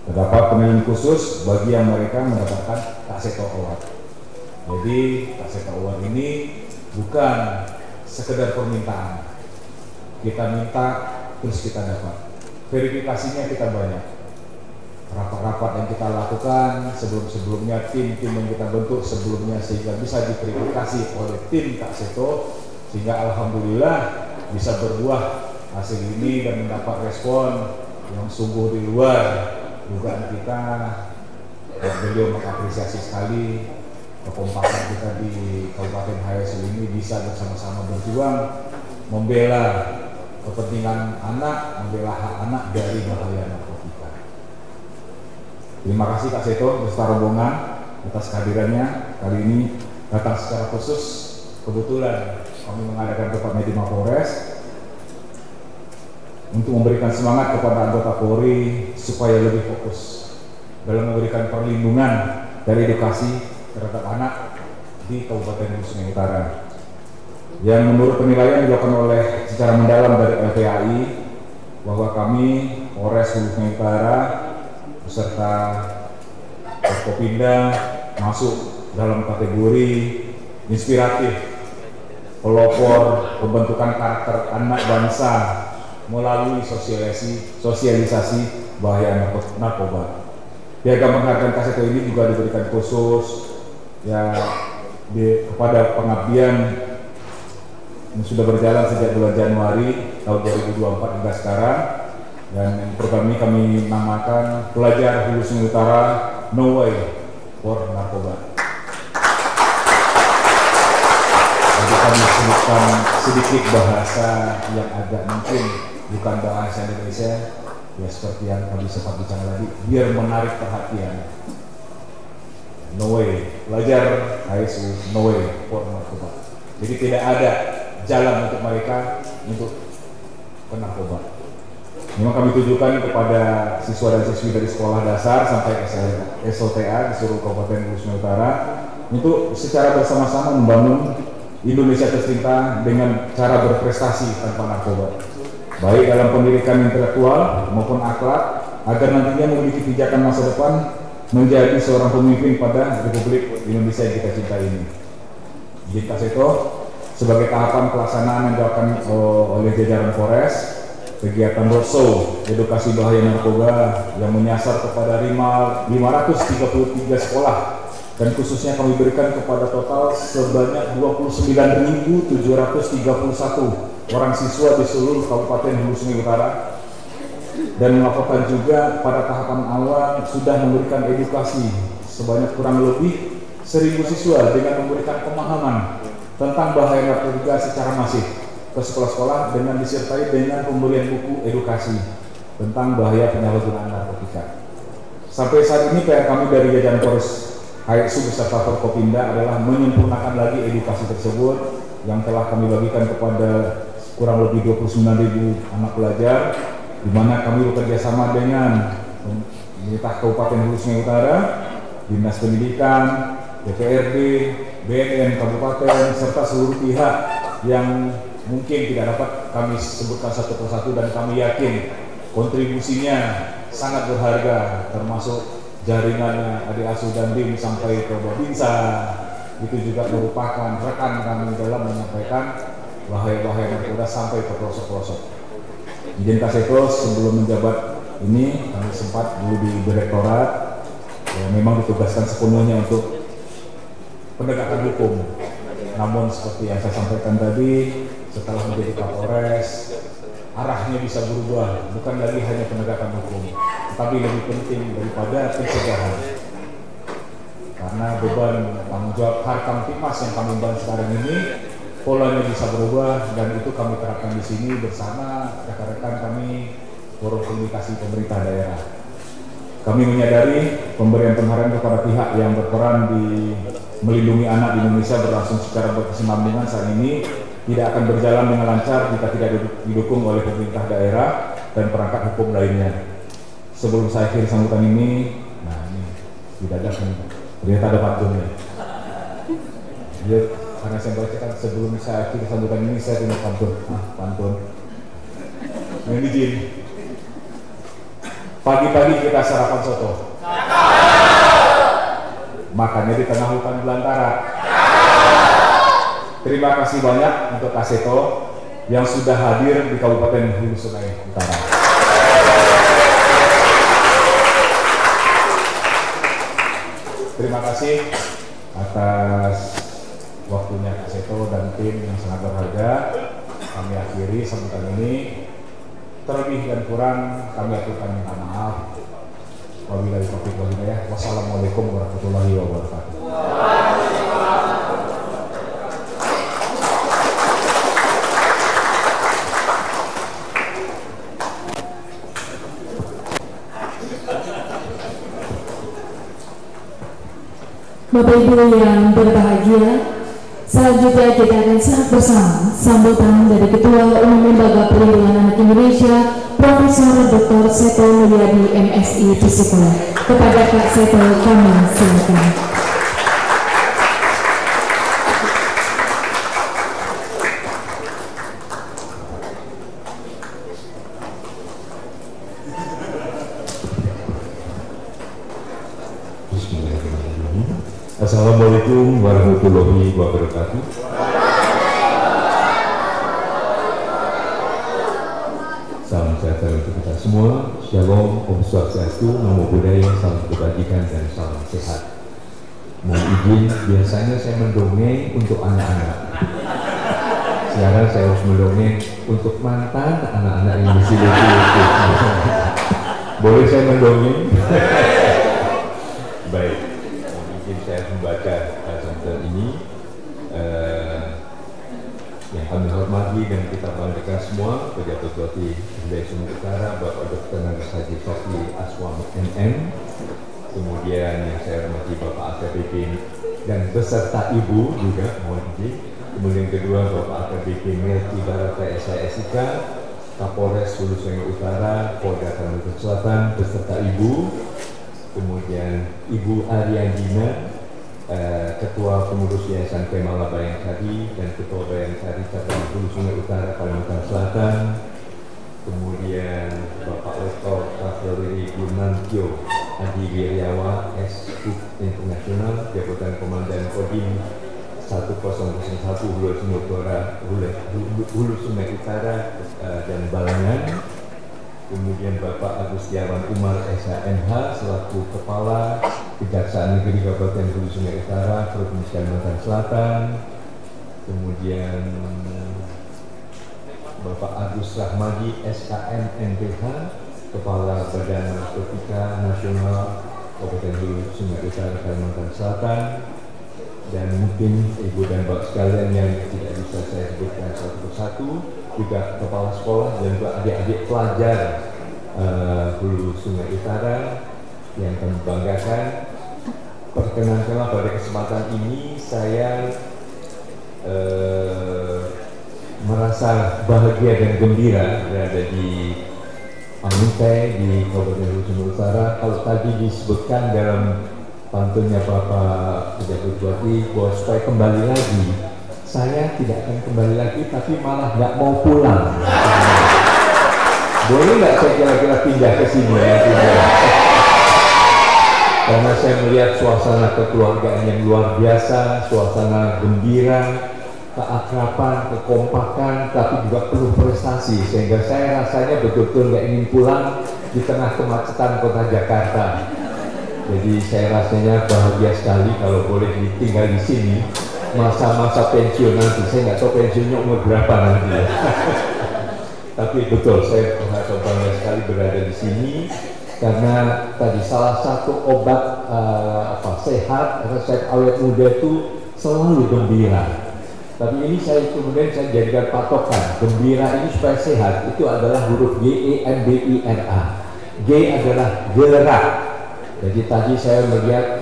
Terdapat penilaian khusus bagi yang mereka mendapatkan Kaseta Award. Jadi Kaseta Award ini bukan sekedar permintaan. Kita minta terus kita dapat. Verifikasinya kita banyak. Rapat-rapat yang kita lakukan sebelum-sebelumnya, tim-tim yang kita bentuk sebelumnya sehingga bisa diverifikasi oleh tim Kaseta, sehingga alhamdulillah bisa berbuah hasil ini dan mendapat respon yang sungguh di luar dugaan kita. Beliau mengapresiasi sekali kekompakan kita di Kabupaten HSU ini bisa bersama-sama berjuang membela kepentingan anak, membela hak anak dari bahaya narkotika. Terima kasih Kak Seto beserta rombongan atas kehadirannya. Kali ini datang secara khusus, kebetulan kami mengadakan tepatnya di Mapolres untuk memberikan semangat kepada anggota Polri supaya lebih fokus dalam memberikan perlindungan dari edukasi terhadap anak di Kabupaten Hulu Sungai Utara. Yang menurut penilaian dilakukan oleh secara mendalam dari LPAI bahwa kami Polres Hulu Sungai Utara beserta Forkopimda masuk dalam kategori inspiratif, pelopor pembentukan karakter anak bangsa melalui sosialisasi bahaya narkoba. Piagam penghargaan Kak Seto ini juga diberikan khusus ya kepada pengabdian yang sudah berjalan sejak bulan Januari tahun 2024 hingga sekarang, dan program ini kami namakan Pelajar Hulu Sungai Utara No Way for Narkoba. Jadi kami sebutkan sedikit bahasa yang agak mungkin bukan bahasa Indonesia, ya seperti yang kami sempat bicara tadi, biar menarik perhatian. No way, pelajar HSU no way for narkoba. Jadi tidak ada jalan untuk mereka untuk ke narkoba. Memang kami tujukan kepada siswa dan siswi dari sekolah dasar sampai SOTA di seluruh Kabupaten Hulu Sungai Utara untuk secara bersama-sama membangun Indonesia tercinta dengan cara berprestasi tanpa narkoba, baik dalam pendidikan intelektual maupun akhlak, agar nantinya memiliki pijakan masa depan menjadi seorang pemimpin pada Republik Indonesia yang kita cintai ini. Jadi Kak Seto, sebagai tahapan pelaksanaan yang dilakukan oleh jajaran Polres, kegiatan roadshow edukasi bahaya narkoba yang menyasar kepada 533 sekolah, dan khususnya kami berikan kepada total sebanyak 29.731 orang siswa di seluruh Kabupaten Hulu Sungai Utara, dan melaporkan juga pada tahapan awal sudah memberikan edukasi sebanyak kurang lebih 1.000 siswa dengan memberikan pemahaman tentang bahaya narkotika secara masif ke sekolah-sekolah dengan disertai dengan pemberian buku edukasi tentang bahaya penyalahgunaan narkotika. Sampai saat ini PR kami dari jajaran Polres HSU beserta Forkopimda adalah menyempurnakan lagi edukasi tersebut yang telah kami bagikan kepada kurang lebih 29.000 anak pelajar, di mana kami bekerja sama dengan pemerintah Kabupaten Hulu Sungai Utara, Dinas Pendidikan, DPRD, BNN Kabupaten, serta seluruh pihak yang mungkin tidak dapat kami sebutkan satu persatu, dan kami yakin kontribusinya sangat berharga, termasuk jaringannya Adik Asuh Dandim sampai ke Babinsa, itu juga merupakan rekan kami dalam menyampaikan bahaya-bahaya narkoba sampai ke pelosok-pelosok. Izin Kak Seto, sebelum menjabat ini kami sempat dulu di direktorat, ya, memang ditugaskan sepenuhnya untuk penegakan hukum. Namun seperti yang saya sampaikan tadi, setelah menjadi Kapolres, arahnya bisa berubah, bukan lagi hanya penegakan hukum, tapi lebih penting daripada pencegahan. Karena beban tanggung jawab Harkamtipmas yang kami bangun sekarang ini, polanya bisa berubah, dan itu kami terapkan di sini bersama rekan-rekan kami Forum Komunikasi Pemerintah Daerah. Kami menyadari pemberian penghargaan kepada pihak yang berperan di melindungi anak di Indonesia berlangsung secara berkesinambungan saat ini tidak akan berjalan dengan lancar jika tidak didukung oleh pemerintah daerah dan perangkat hukum lainnya. Sebelum saya akhiri sambutan ini, nah ini tidak ada, ternyata ada pantunnya. Dia, karena saya bacakan sebelum saya akhiri sambutan ini, saya punya pantun. Pantun. Yang izin. Pagi-pagi kita sarapan soto. Makannya di tengah hutan belantara. Terima kasih banyak untuk Kak Seto yang sudah hadir di Kabupaten Hulu Sungai Utara. Terima kasih atas waktunya Kak Seto dan tim yang sangat berharga. Kami akhiri sambutan ini. Terlebih dan kurang kami aturkan minta maaf. Wabillahi taufiq wal hidayah. Wassalamualaikum warahmatullahi wabarakatuh. Bapak Ibu yang berbahagia, selanjutnya kita akan simak bersama sambutan dari Ketua Umum Lembaga Perlindungan Anak Indonesia, Profesor Dr. Seto Mulyadi MSI Psikola. Kepada Pak Seto, kami silakan. Assalamualaikum warahmatullahi wabarakatuh. Salam sejahtera untuk kita semua. Shalom, Om Swastiastu, Namo Buddhaya, salam kebajikan dan salam sehat. Mohon izin, biasanya saya mendongeng untuk anak-anak. Sekarang saya harus mendongeng untuk mantan anak-anak yang masih lucu. Boleh saya mendongeng? Baik. Saya membaca sambutan ini yang kami hormati dan kita banggakan semua Pejabat Bupati Wilayah Sumatera Utara Bapak Dr. Nagas Haji Sofie Aswam MM, kemudian yang saya hormati Bapak AKBP dan beserta Ibu juga mohon izin, kemudian kedua Bapak AKBP Melki Barata SIK, Kapolres Hulu Sungai Utara, Polda Kalimantan Selatan beserta Ibu, kemudian Ibu Ariandina, Ketua Pengurus Yayasan Kemala Bayangsari dan Ketua Bayangsari Cabang Hulu Sungai Utara Kalimantan Selatan, kemudian Bapak Lektor Kavleri Gurnantio Adi Wiryawa S.Hub Internasional, Jabatan Komandan Kodim 1001 Hulu Sungai Utara dan Balangan, kemudian Bapak Agustiawan Umar SHMH selaku Kepala Kejaksaan Negeri Kabupaten Hulu Sungai Utara Provinsi Kalimantan Selatan, kemudian Bapak Agus Rahmadi SKM NPH Kepala Badan Narkotika Nasional Kabupaten Hulu Sungai Utara Kalimantan Selatan, dan mungkin Ibu dan Bapak sekalian yang tidak bisa saya sebutkan satu persatu, juga kepala sekolah dan juga adik-adik pelajar Hulu Sungai Utara yang kami banggakan. Perkenankanlah pada kesempatan ini saya merasa bahagia dan gembira berada di Pamitai di Kabupaten Hulu Sungai Utara. Kalau tadi disebutkan dalam pantunnya Bapak Pejabat Bupati bahwa supaya kembali lagi, saya tidak akan kembali lagi, tapi malah nggak mau pulang. Boleh nggak saya kira-kira pindah ke sini ya? Karena saya melihat suasana kekeluargaan yang luar biasa, suasana gembira, keakraban, kekompakan, tapi juga penuh prestasi, sehingga saya rasanya betul-betul nggak ingin pulang di tengah kemacetan kota Jakarta. Jadi saya rasanya bahagia sekali kalau boleh tinggal di sini. Masa-masa pensiun nanti, saya nggak tahu pensiunnya umur berapa nanti ya. Tapi betul, saya merasa bangga sekali berada di sini karena tadi salah satu obat sehat, resep awet muda itu selalu gembira. Tapi ini saya kemudian saya jadikan patokan, gembira ini supaya sehat itu adalah huruf GEMBIRA. G adalah gerak. Jadi tadi saya melihat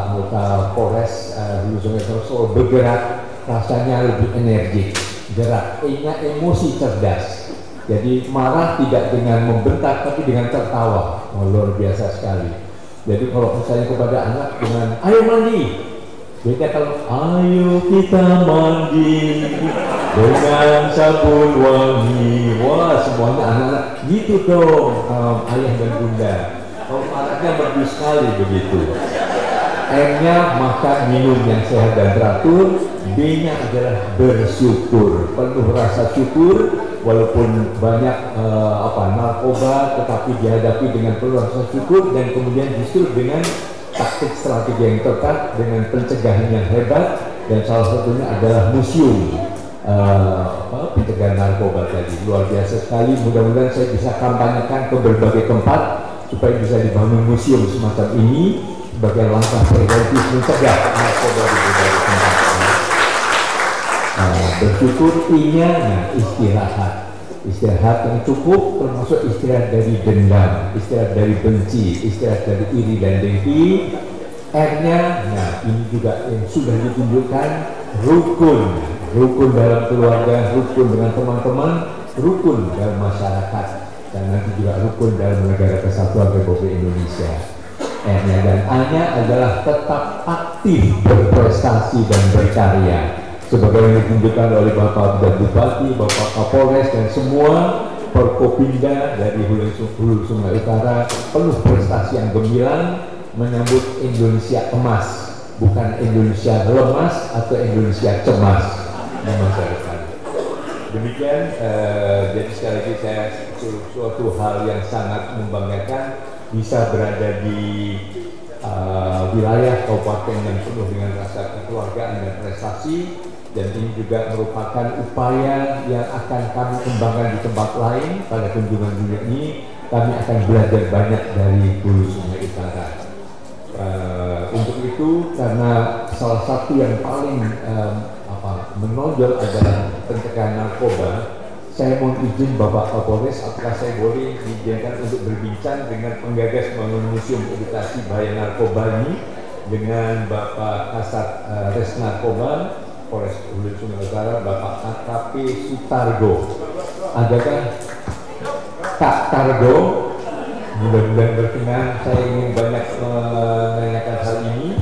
anggota Polres Hulu Sungai Utara bergerak, rasanya lebih energik, gerak. E-nya emosi, cerdas. Jadi marah tidak dengan membentak, tapi dengan tertawa. Luar biasa sekali. Jadi kalau misalnya kepada anak dengan ayo mandi, beda kalau ayo kita mandi dengan sabun wangi. Wah, semuanya anak-anak gitu dong, ayah dan bunda. Kalau anaknya merdu sekali begitu. M-nya makan minum yang sehat dan teratur. B-nya adalah bersyukur, penuh rasa syukur walaupun banyak narkoba, tetapi dihadapi dengan penuh rasa syukur dan kemudian justru dengan taktik strategi yang tepat, dengan pencegahan yang hebat, dan salah satunya adalah museum pencegahan narkoba tadi. Luar biasa sekali. Mudah-mudahan saya bisa kampanyekan ke berbagai tempat supaya bisa dibangun museum semacam ini sebagai langkah preventif mencegah narkoba di berbagai tempat. Bersyukur, I-nya istirahat yang cukup, termasuk istirahat dari dendam, istirahat dari benci, istirahat dari iri dan dengki, R-nya, nah ini juga yang sudah ditunjukkan, rukun dalam keluarga, rukun dengan teman-teman, rukun dalam masyarakat, dan nanti juga rukun dalam negara kesatuan Republik Indonesia. R-nya dan A-nya adalah tetap aktif berprestasi dan berkarya, sebagaimana ditunjukkan oleh Bapak Bupati, Bapak Kapolres, dan semua Forkopimda dari Hulu Sungai Utara penuh prestasi yang gemilang menyambut Indonesia emas, bukan Indonesia lemas atau Indonesia cemas di masa depan. Demikian, jadi sekali lagi saya suatu hal yang sangat membanggakan bisa berada di wilayah kabupaten yang penuh dengan rasa kekeluargaan dan prestasi, dan ini juga merupakan upaya yang akan kami kembangkan di tempat lain. Pada kunjungan dunia ini kami akan belajar banyak dari Hulu Sungai Utara. Untuk itu, karena salah satu yang paling menonjol adalah pencegahan narkoba, saya mohon izin Bapak Kapolres, apakah saya boleh diizinkan untuk berbincang dengan penggagas bangun Museum Edukasi Bahaya Narkoba ini dengan Bapak Kasat Res Narkoba Polres Hulu Sungai Utara, Bapak AKP Sutargo. Adakah Kak Targo? Mudah-mudahan berkenan. Saya ingin banyak menanyakan hal ini.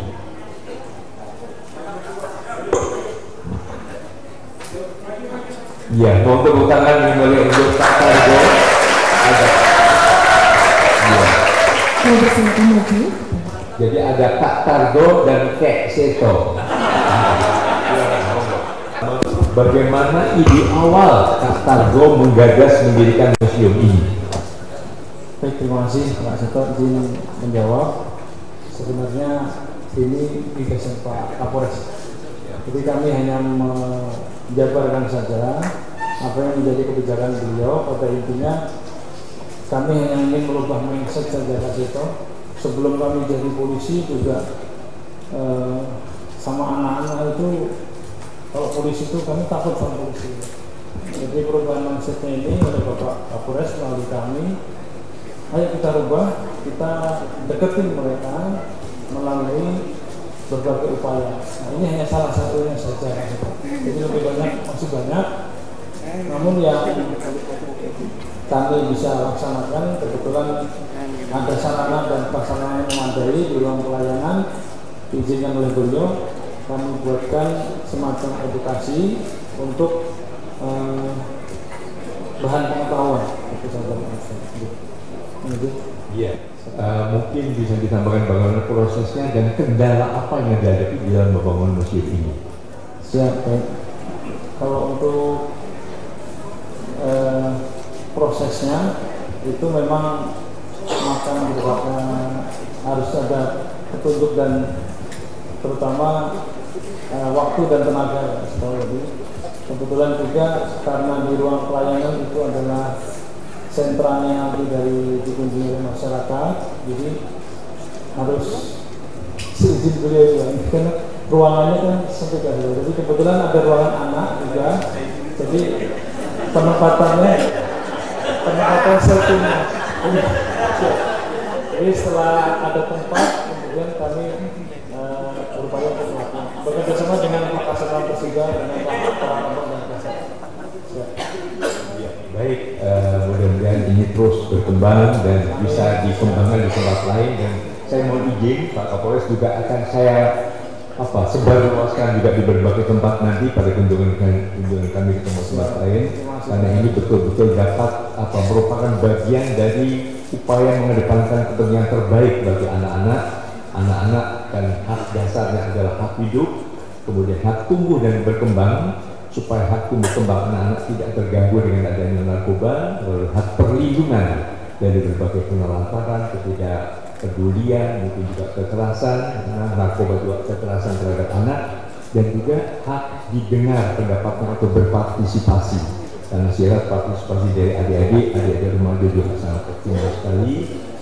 Ya, mohon tepuk tangan dimulai untuk Kak Targo. Ada. Ya. Jadi ada Kak Targo dan Kek Seto. Bagaimana ide awal Kak Targo menggagas mendirikan museum ini? Baik, terima kasih Pak Seto izin menjawab. Sebenarnya ini gagasan Pak Kapolres. Jadi kami hanya menjabarkan saja apa yang menjadi kebijakan beliau. Pada intinya kami hanya ingin merubah mindset saja Pak Seto. Sebelum kami jadi polisi juga sama anak-anak itu, kalau polisi itu kami takut sama polisi. Jadi perubahan mindsetnya ini oleh Bapak Kapolres melalui kami. Ayo kita rubah, kita deketin mereka melalui berbagai upaya. Nah, ini hanya salah satunya saja. Jadi lebih banyak, masih banyak. Namun yang kami bisa laksanakan, kebetulan ada sarana dan prasarana yang memadai di ruang pelayanan, diizinkan oleh beliau, kami buatkan semacam edukasi untuk bahan pengetahuan. Itu saja. Iya, mungkin bisa ditambahkan bagaimana prosesnya dan kendala apa yang dihadapi di dalam membangun museum ini. Siap, baik. Kalau untuk prosesnya itu memang makan beberapa harus ada petunjuk dan terutama waktu dan tenaga sekali lagi. Kebetulan juga karena di ruang pelayanan itu adalah sentranya nanti dari dikunjungi oleh masyarakat, jadi harus seizin beliau juga. Karena ruangannya kan sempit ya, jadi kebetulan ada ruangan anak juga, jadi penempatan settingnya. Jadi setelah ada tempat, kemudian kami berupaya untuk melakukan bekerja sama dengan Kasat Persida dan para dan Kasat. Baik, mudah-mudahan ini terus berkembang dan bisa dikembangkan di tempat lain, dan saya mau izin Pak Kapolres juga akan saya sebarluaskan juga di berbagai tempat nanti pada kunjungan kami ke tempat lain, karena ini betul-betul dapat merupakan bagian dari upaya mengedepankan kepentingan terbaik bagi anak-anak dan hak dasarnya adalah hak hidup, kemudian hak tumbuh dan berkembang, supaya hak tumbuh kembang anak-anak tidak terganggu dengan adanya narkoba, lalu hak perlindungan dari berbagai penelantaran, ketidakpedulian, mungkin juga kekerasan, karena narkoba juga kekerasan terhadap anak, dan juga hak didengar pendapatnya atau berpartisipasi. Karena syarat partisipasi dari adik-adik remaja juga sangat optimal sekali,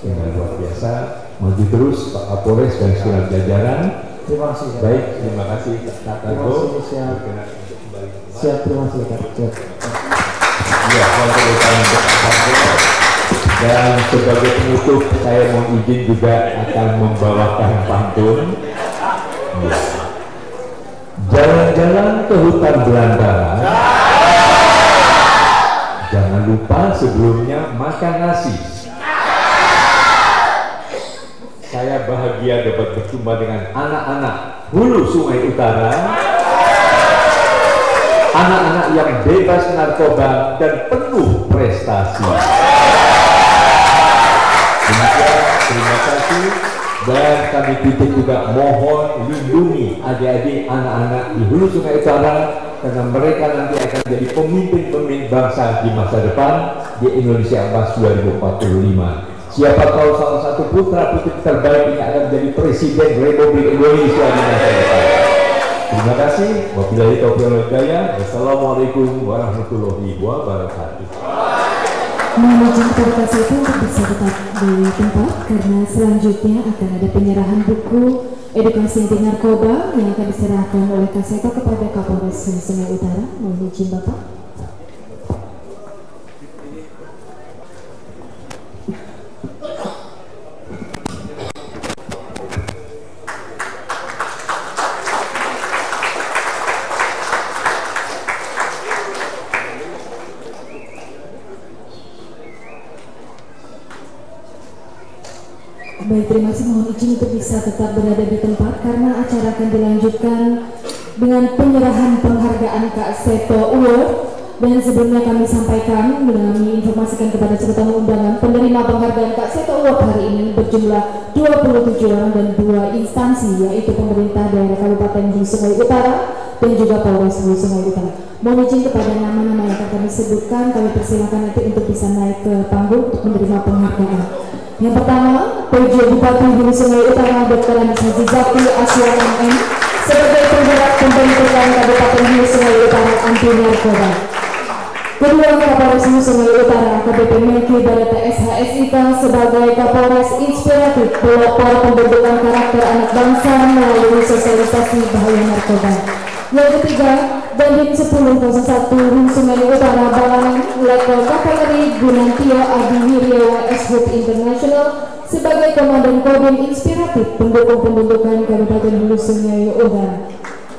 dengan luar biasa. Maju terus Pak Kapolres dan segenap jajaran. Terima kasih. Baik, terima kasih Kak Targo. Siap, terima kasih Kak. Siap. Ya, kalau kita Dan sebagai penutup saya mohon izin juga akan membawakan pantun. Jalan-jalan ke hutan belantara, jangan lupa sebelumnya makan nasi. Saya bahagia dapat berjumpa dengan anak-anak Hulu Sungai Utara, anak-anak yang bebas narkoba dan penuh prestasi. Demikian, terima kasih. Dan kami titip juga mohon lindungi adik-adik anak-anak di Hulu Sungai Utara, karena mereka nanti akan jadi pemimpin-pemimpin bangsa di masa depan di Indonesia Emas 2045. Siapa tahu salah satu putra-putri terbaik ini akan menjadi Presiden Republik Indonesia di masa depan. Terima kasih. Wabillahi taufiq wal hidayah. Wassalamualaikum warahmatullahi wabarakatuh. Mohon kepada itu untuk bisa tetap di tempat, karena selanjutnya akan ada penyerahan buku edukasi anti narkoba yang akan diserahkan oleh Kaseto kepada Kapolres Sungai Utara. Mohon izin Bapak. Baik, terima kasih. Mohon izin untuk bisa tetap berada di tempat, karena acara akan dilanjutkan dengan penyerahan penghargaan Kak Seto Award. Dan sebelumnya kami sampaikan, kami informasikan kepada tamu undangan, penerima penghargaan Kak Seto Award hari ini berjumlah 27 orang dan 2 instansi, yaitu pemerintah daerah Kabupaten Hulu Sungai Utara dan juga Polres Hulu Sungai Utara. Mohon izin kepada nama-nama yang akan kami sebutkan, kami persilakan nanti untuk bisa naik ke panggung untuk menerima penghargaan. Yang pertama, PJ Bupati Hulu Sungai Utara Dr. Andes Haji Zaki Aswan MM sebagai penggerak pembentukan Kabupaten Hulu Sungai Utara anti narkoba. Kedua, Kapolres Hulu Sungai Utara KBP Melki Barata SHSIK sebagai Kapolres Inspiratif pelopor pembentukan karakter anak bangsa melalui sosialisasi bahaya narkoba. Yang ketiga, Dandim 1001 Hulu Sungai Utara Balang Letkol Kavaleri Gunantio Adi Wiryawan Shub International sebagai Komandan Kodim Inspiratif pendukung pembentukan Kabupaten Hulu Sungai Utara.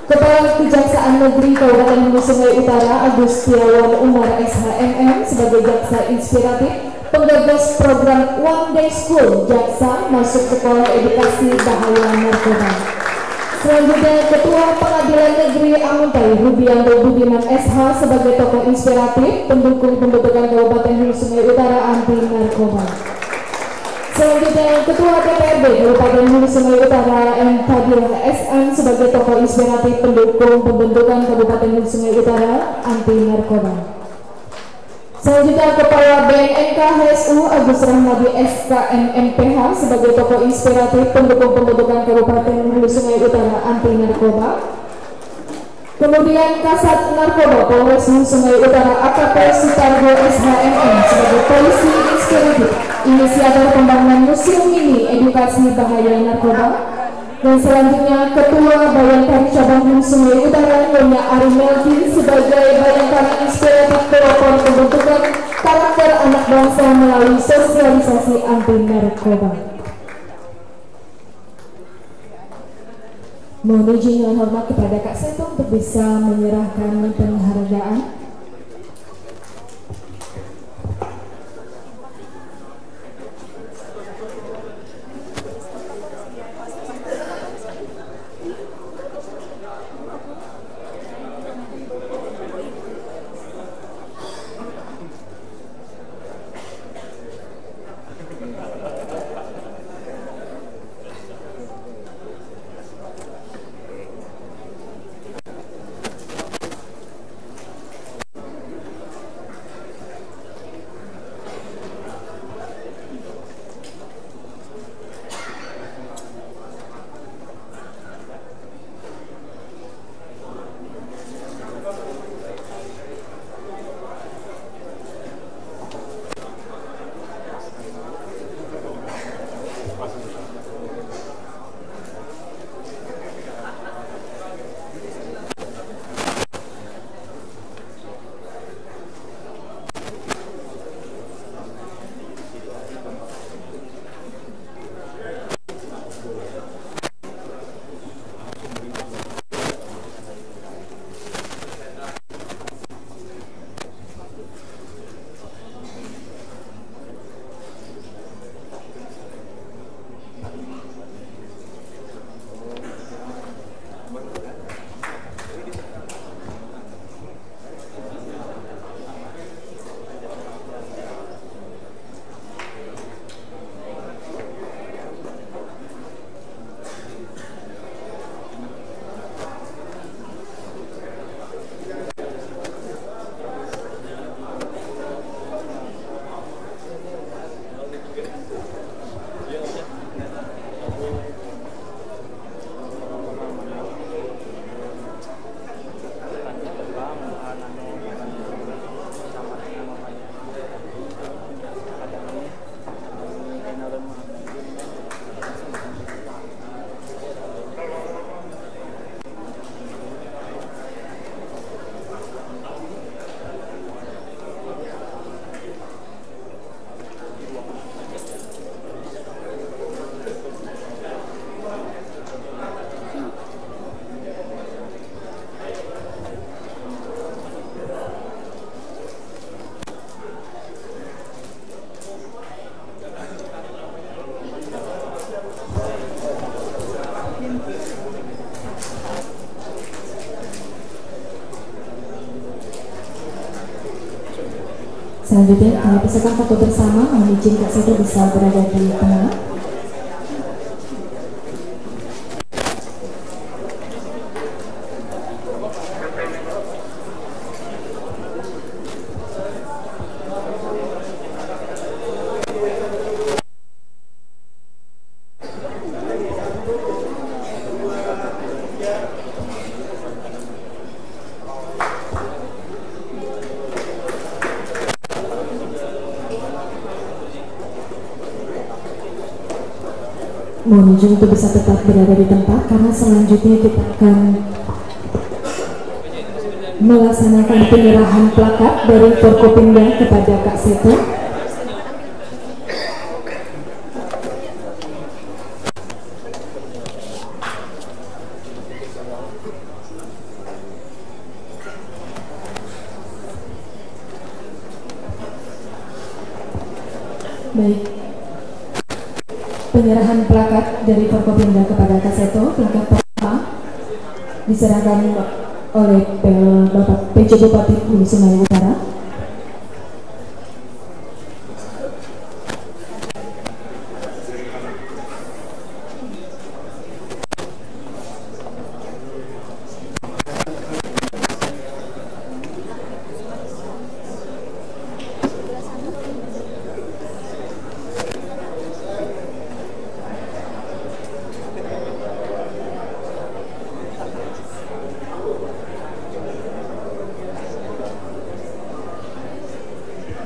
Kepala Kejaksaan Negeri Kabupaten Hulu Sungai Utara Agustiawan Umar SHMM sebagai Jaksa Inspiratif penggagas program One Day School Jaksa masuk sekolah edukasi bahaya narkoba. Selanjutnya, Ketua Pengadilan Negeri Amuntai Rubianto Budiman SH sebagai tokoh inspiratif pendukung pembentukan Kabupaten Hulu Sungai Utara anti narkoba. Selanjutnya, Ketua DPRD Kabupaten Hulu Sungai Utara M. Fadilah SN sebagai tokoh inspiratif pendukung pembentukan Kabupaten Hulu Sungai Utara anti narkoba. Selanjutnya, Kepala BNNK HSU Agus Rahmadi SKM MPH sebagai tokoh inspiratif pendukung pembentukan Kabupaten Hulu Sungai Utara anti narkoba. Kemudian Kasat Narkoba Polres Hulu Sungai Utara AKP Sutargo SHMM sebagai polisi inspiratif inisiator pembangunan museum mini edukasi bahaya narkoba. Dan selanjutnya, Ketua Bayangkari Cabang Hulu Sungai Utara Nyonya Ari Melki sebagai Bayangkari inspiratif pelopor pembentukan karakter anak bangsa melalui sosialisasi anti narkoba. Mohon izin dengan hormat kepada Kak Seto untuk bisa menyerahkan penghargaan. Selanjutnya kami persilakan foto bersama, mohon izin Kak Seto bisa berada di tengah. Mohon izin untuk bisa tetap berada di tempat karena selanjutnya kita akan melaksanakan penyerahan plakat dari Forkopimda kepada Kak Seto. Baik. Penyerahan plakat dari Forkopimda kepada Kak Seto, plakat pertama diserahkan oleh Bapak PJ Bupati Hulu Sungai Utara.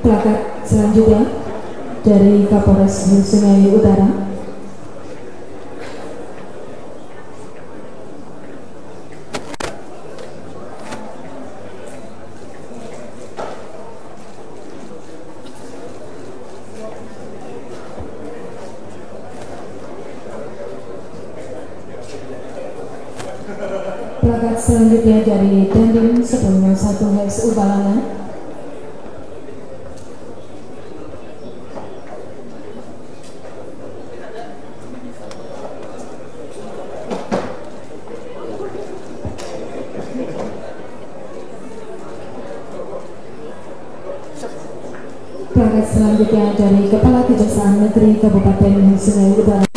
Plakat selanjutnya dari Kapolres Hulu Sungai Utara. Plakat selanjutnya dari Dandim 101 Hes Ubalana. Plakat selanjutnya dari Kepala Kejaksaan Negeri Kabupaten Hulu Sungai Utara.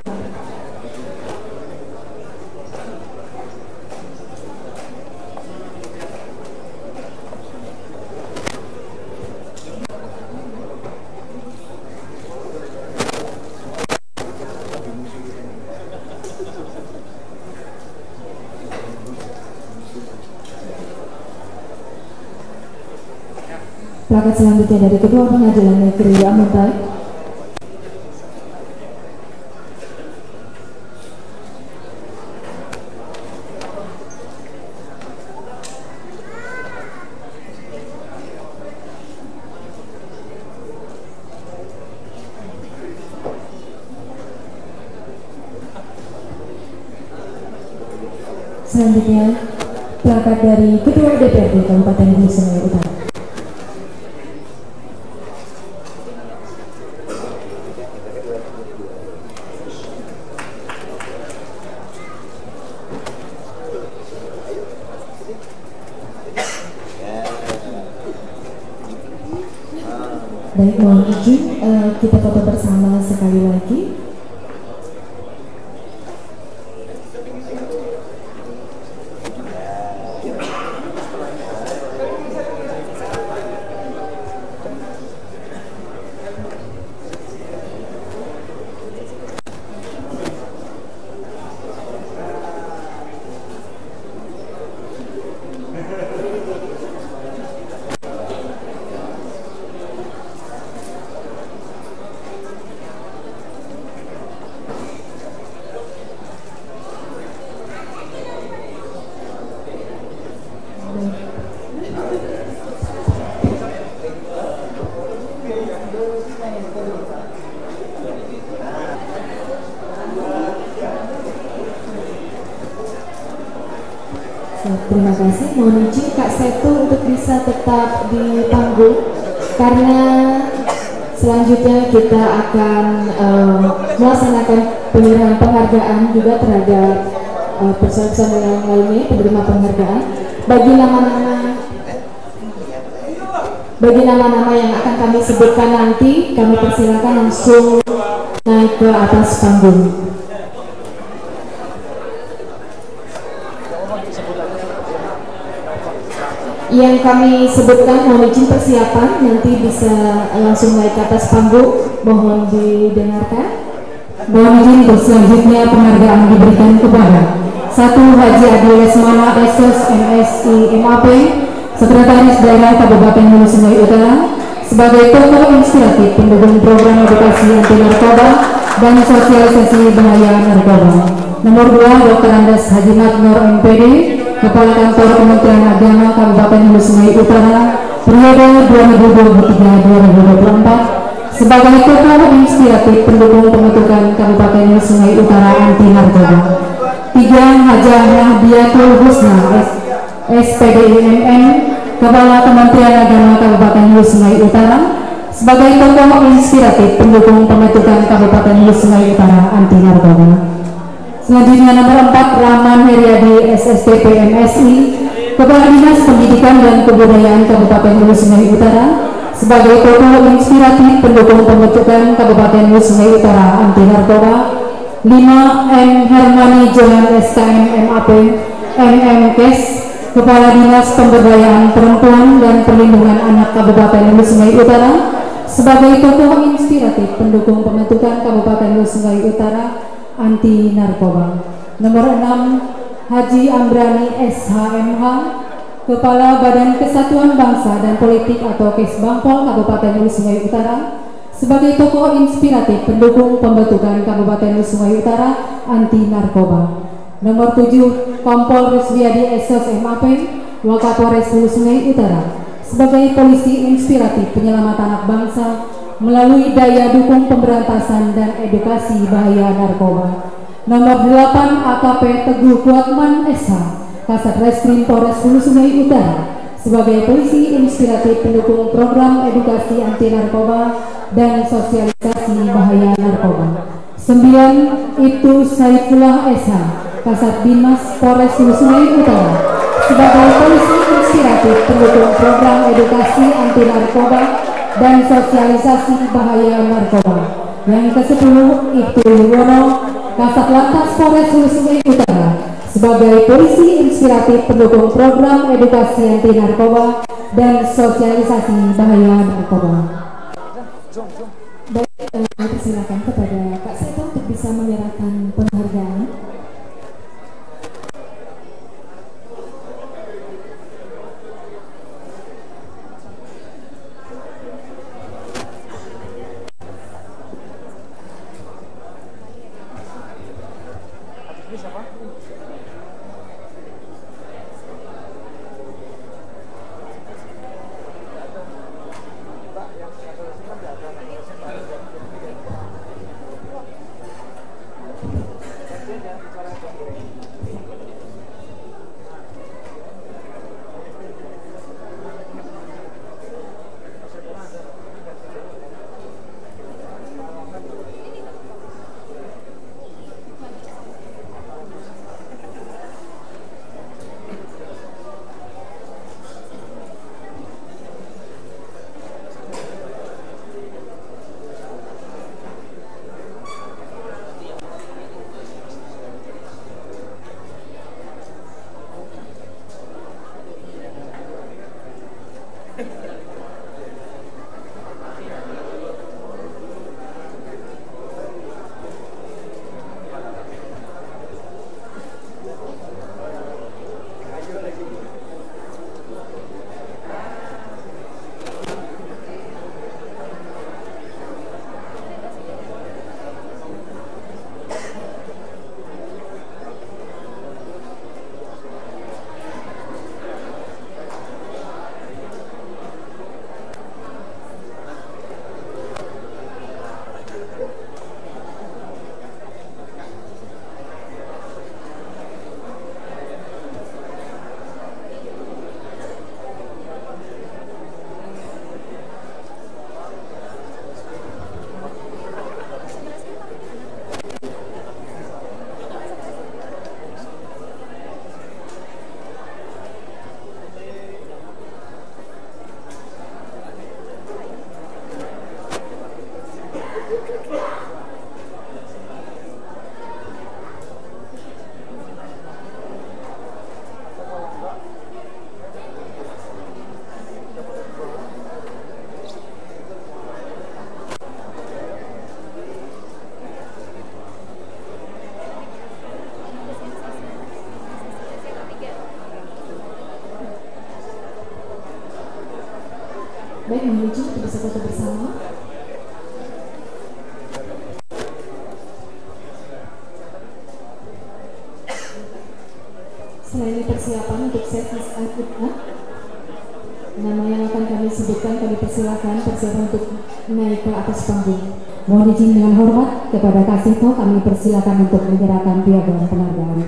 Plakat selanjutnya dari Ketua Pengadilan Negeri Amuntai. Selanjutnya plakat dari Ketua DPRD Kabupaten Hulu Sungai Utara. Baik, mohon izin kita foto bersama sekali lagi. Terima kasih. Mohon izin Kak Seto untuk bisa tetap di panggung karena selanjutnya kita akan melaksanakan penyerahan penghargaan juga terhadap personel yang lainnya penerima penghargaan. Bagi nama-nama yang akan kami sebutkan nanti, kami persilakan langsung naik ke atas panggung. Yang kami sebutkan mohon izin persiapan, nanti bisa langsung naik ke atas panggung, mohon didengarkan. Mohon izin untuk selanjutnya penghargaan diberikan kepada 1. Haji Adi Lesmana SS MSI MAP, Sekretaris Daerah Kabupaten Hulu Sungai Utara, sebagai tokoh inspiratif pendukung program edukasi anti narkoba dan sosialisasi bahaya narkoba. Nomor 2, Dr. Andes Haji Magnor MPD, Kepala Kantor Kementerian Agama Kabupaten Hulu Sungai Utara, periode 2023-2024, sebagai tokoh inspiratif pendukung pembentukan Kabupaten Hulu Sungai Utara anti narkoba. 3, Hajah Nahdiatul Husna SPDIMM, Kepala Kementerian Agama Kabupaten Hulu Sungai Utara, sebagai tokoh inspiratif pendukung pembentukan Kabupaten Hulu Sungai Utara anti narkoba. Selanjutnya nomor 4, Rahman Heriadi SSTP MSI, Kepala Dinas Pendidikan dan Kebudayaan Kabupaten Hulu Sungai Utara, sebagai tokoh inspiratif pendukung pembentukan Kabupaten Hulu Sungai Utara anti narkoba. 5, M. Hermani Johan SKM MAP MMKes, Kepala Dinas Pemberdayaan Perempuan dan Perlindungan Anak Kabupaten Hulu Sungai Utara, sebagai tokoh inspiratif pendukung pembentukan Kabupaten Hulu Sungai Utara anti narkoba. Nomor 6, Haji Ambrani SHMH, Kepala Badan Kesatuan Bangsa dan Politik atau Kesbangpol Kabupaten Hulu Sungai Utara, sebagai tokoh inspiratif pendukung pembentukan Kabupaten Hulu Sungai Utara anti narkoba. Nomor 7, Kompol Rusdiadi SOS MAP, Wakapolres Hulu Sungai Utara, sebagai polisi inspiratif penyelamat anak bangsa melalui daya dukung pemberantasan dan edukasi bahaya narkoba. Nomor 8, AKP Teguh Kuatman SH, Kasat Reskrim Polres Hulu Sungai Utara, sebagai polisi inspiratif pendukung program edukasi anti narkoba dan sosialisasi bahaya narkoba. 9, Ibtu Saifullah SH, Kasat Bimas Polres Hulu Sungai Utara, sebagai polisi inspiratif pendukung program edukasi anti narkoba dan sosialisasi bahaya narkoba. Yang ke-10, Ibtu Yuwono, Kasat Lantas Polres Hulu Sungai Utara, sebagai polisi inspiratif pendukung program edukasi anti narkoba dan sosialisasi bahaya narkoba. Baik, silakan kepada Kak Seto untuk bisa menyerahkan penghargaan. Baik, menuju bisa foto bersama. Selain persiapan untuk sesi selanjutnya, nama yang akan kami sebutkan, kami persilakan persiapan untuk naik ke atas panggung. Mohon izin dengan hormat kepada Kak Seto, kami persilakan untuk menyerahkan piagam penghargaan.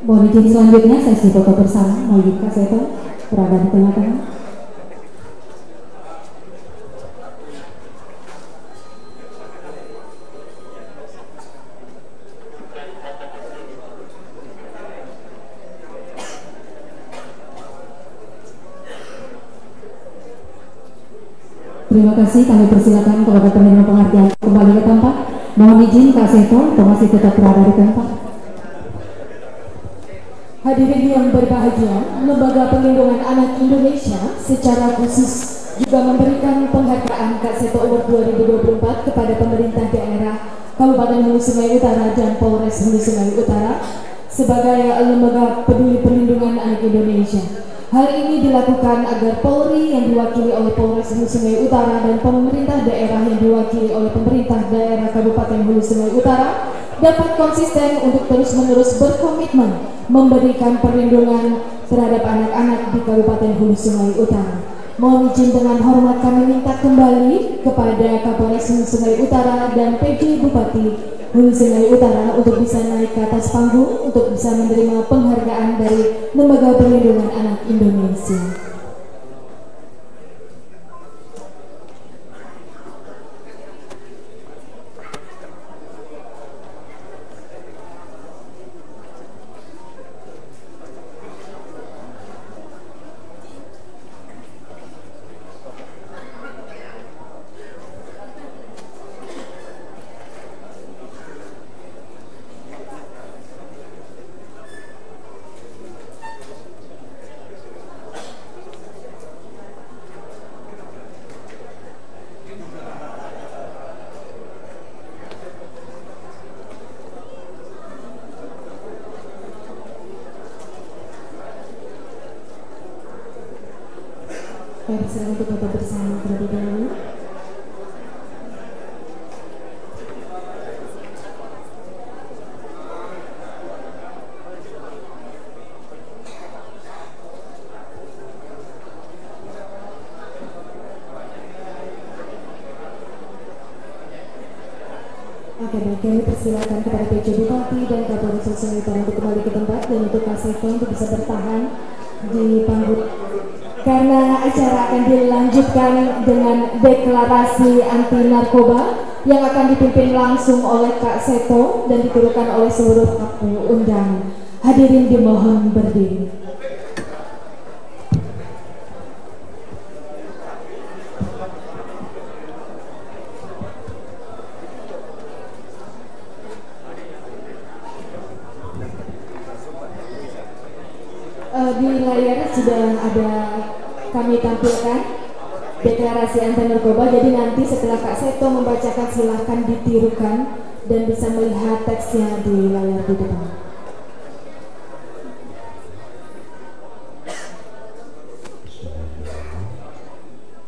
Mohon izin selanjutnya sesi foto bersama. Mohon Kak Seto berada di tengah-tengah. Terima kasih, kami persilakan kepada penerima penghargaan kembali ke tempat. Mohon izin Kak Seto untuk masih tetap berada di tempat. Hadirin yang berbahagia, Lembaga Perlindungan Anak Indonesia secara khusus juga memberikan penghargaan Kak Seto Award 2024 kepada pemerintah daerah Kabupaten Hulu Sungai Utara dan Polres Hulu Sungai Utara sebagai lembaga peduli perlindungan anak Indonesia. Hal ini dilakukan agar Polri yang diwakili oleh Polres Hulu Sungai Utara dan pemerintah daerah yang diwakili oleh pemerintah daerah Kabupaten Hulu Sungai Utara dapat konsisten untuk terus-menerus berkomitmen memberikan perlindungan terhadap anak-anak di Kabupaten Hulu Sungai Utara. Mohon izin dengan hormat kami minta kembali kepada Kapolres Hulu Sungai Utara dan PJ Bupati Hulu Sungai Utara untuk bisa naik ke atas panggung untuk bisa menerima penghargaan dari Lembaga Perlindungan Anak Indonesia. Silakan untuk foto bersama terlebih dahulu. kami persilakan kepada PJ Bupati dan Kapolres Sungai Utara untuk kembali ke tempat dan untuk Kak Seto untuk bisa bertahan di panggung karena acara akan dilanjutkan dengan deklarasi anti narkoba yang akan dipimpin langsung oleh Kak Seto dan diturunkan oleh seluruh tamu undangan. Hadirin dimohon berdiri. Di layar sudah ada kami tampilkan deklarasi anti narkoba. Jadi nanti setelah Kak Seto membacakan silahkan ditirukan dan bisa melihat teksnya di layar di depan.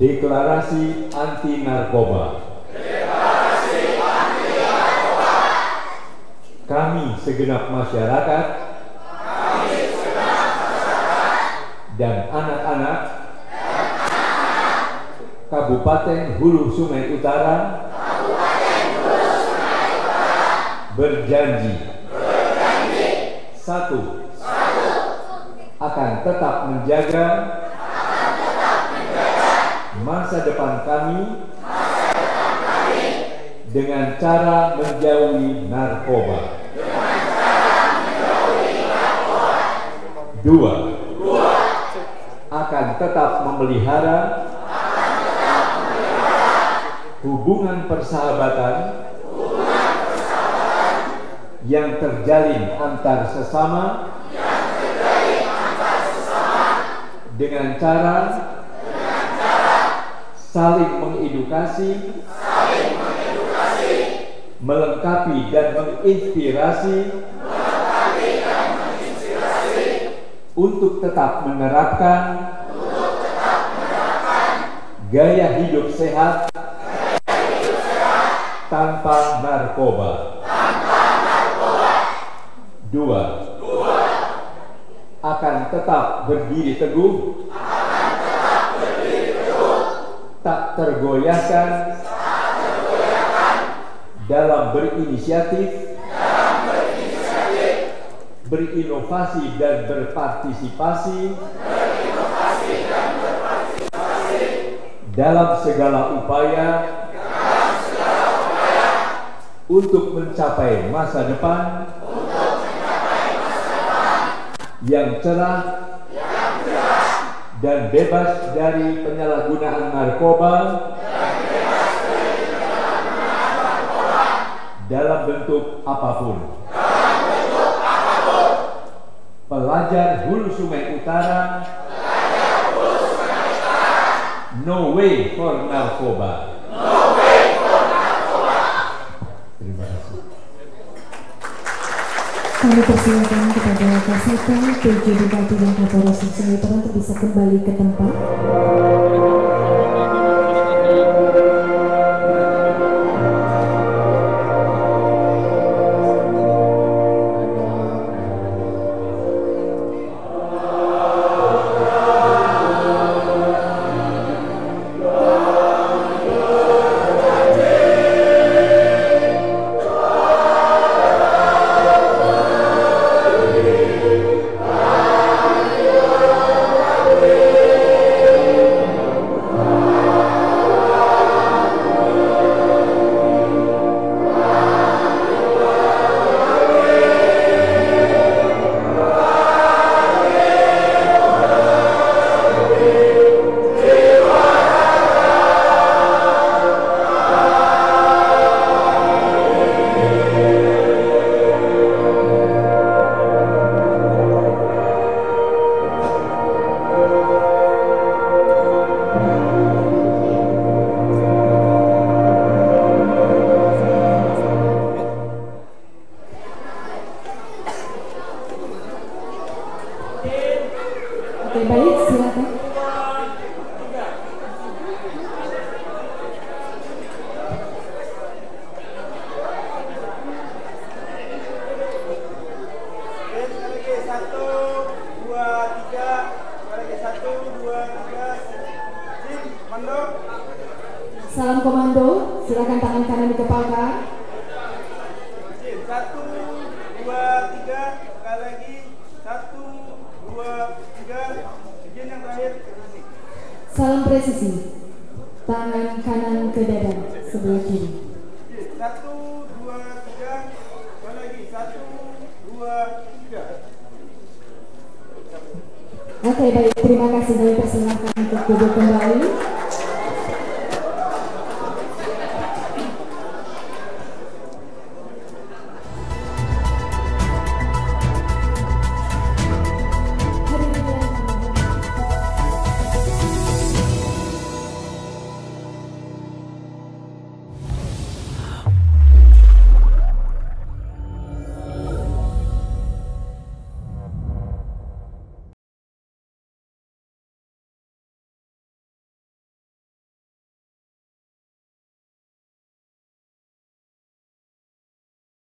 Deklarasi anti narkoba. Deklarasi anti narkoba. Kami segenap masyarakat dan anak-anak Kabupaten Hulu Sungai Utara berjanji, satu, akan tetap menjaga masa depan kami dengan cara menjauhi narkoba. Dua, akan tetap memelihara hubungan persahabatan yang terjalin antar sesama dengan cara saling mengedukasi, melengkapi dan menginspirasi untuk tetap menerapkan gaya hidup sehat tanpa narkoba. Dua, akan tetap berdiri teguh, tak tergoyahkan dalam berinisiatif, berinovasi dan berpartisipasi dalam segala upaya untuk mencapai masa depan yang cerah dan bebas dari penyalahgunaan narkoba dalam bentuk apapun. Pelajar Hulu Sungai Utara, no way for narkoba. Terima kasih. Kami persilakan kepada Kak Seto, PJ Bupati dan Kapolres Sungai Utara untuk bisa kembali ke tempat. Baik, silakan. Salam komando, silakan tangan kanan dikepalkan. Salam presisi. Tangan kanan ke dada sebelah kiri. 1, 2, 3. Sekali lagi. 1, 2, 3. Oke, baik. Terima kasih. Kami persilahkan untuk duduk kembali.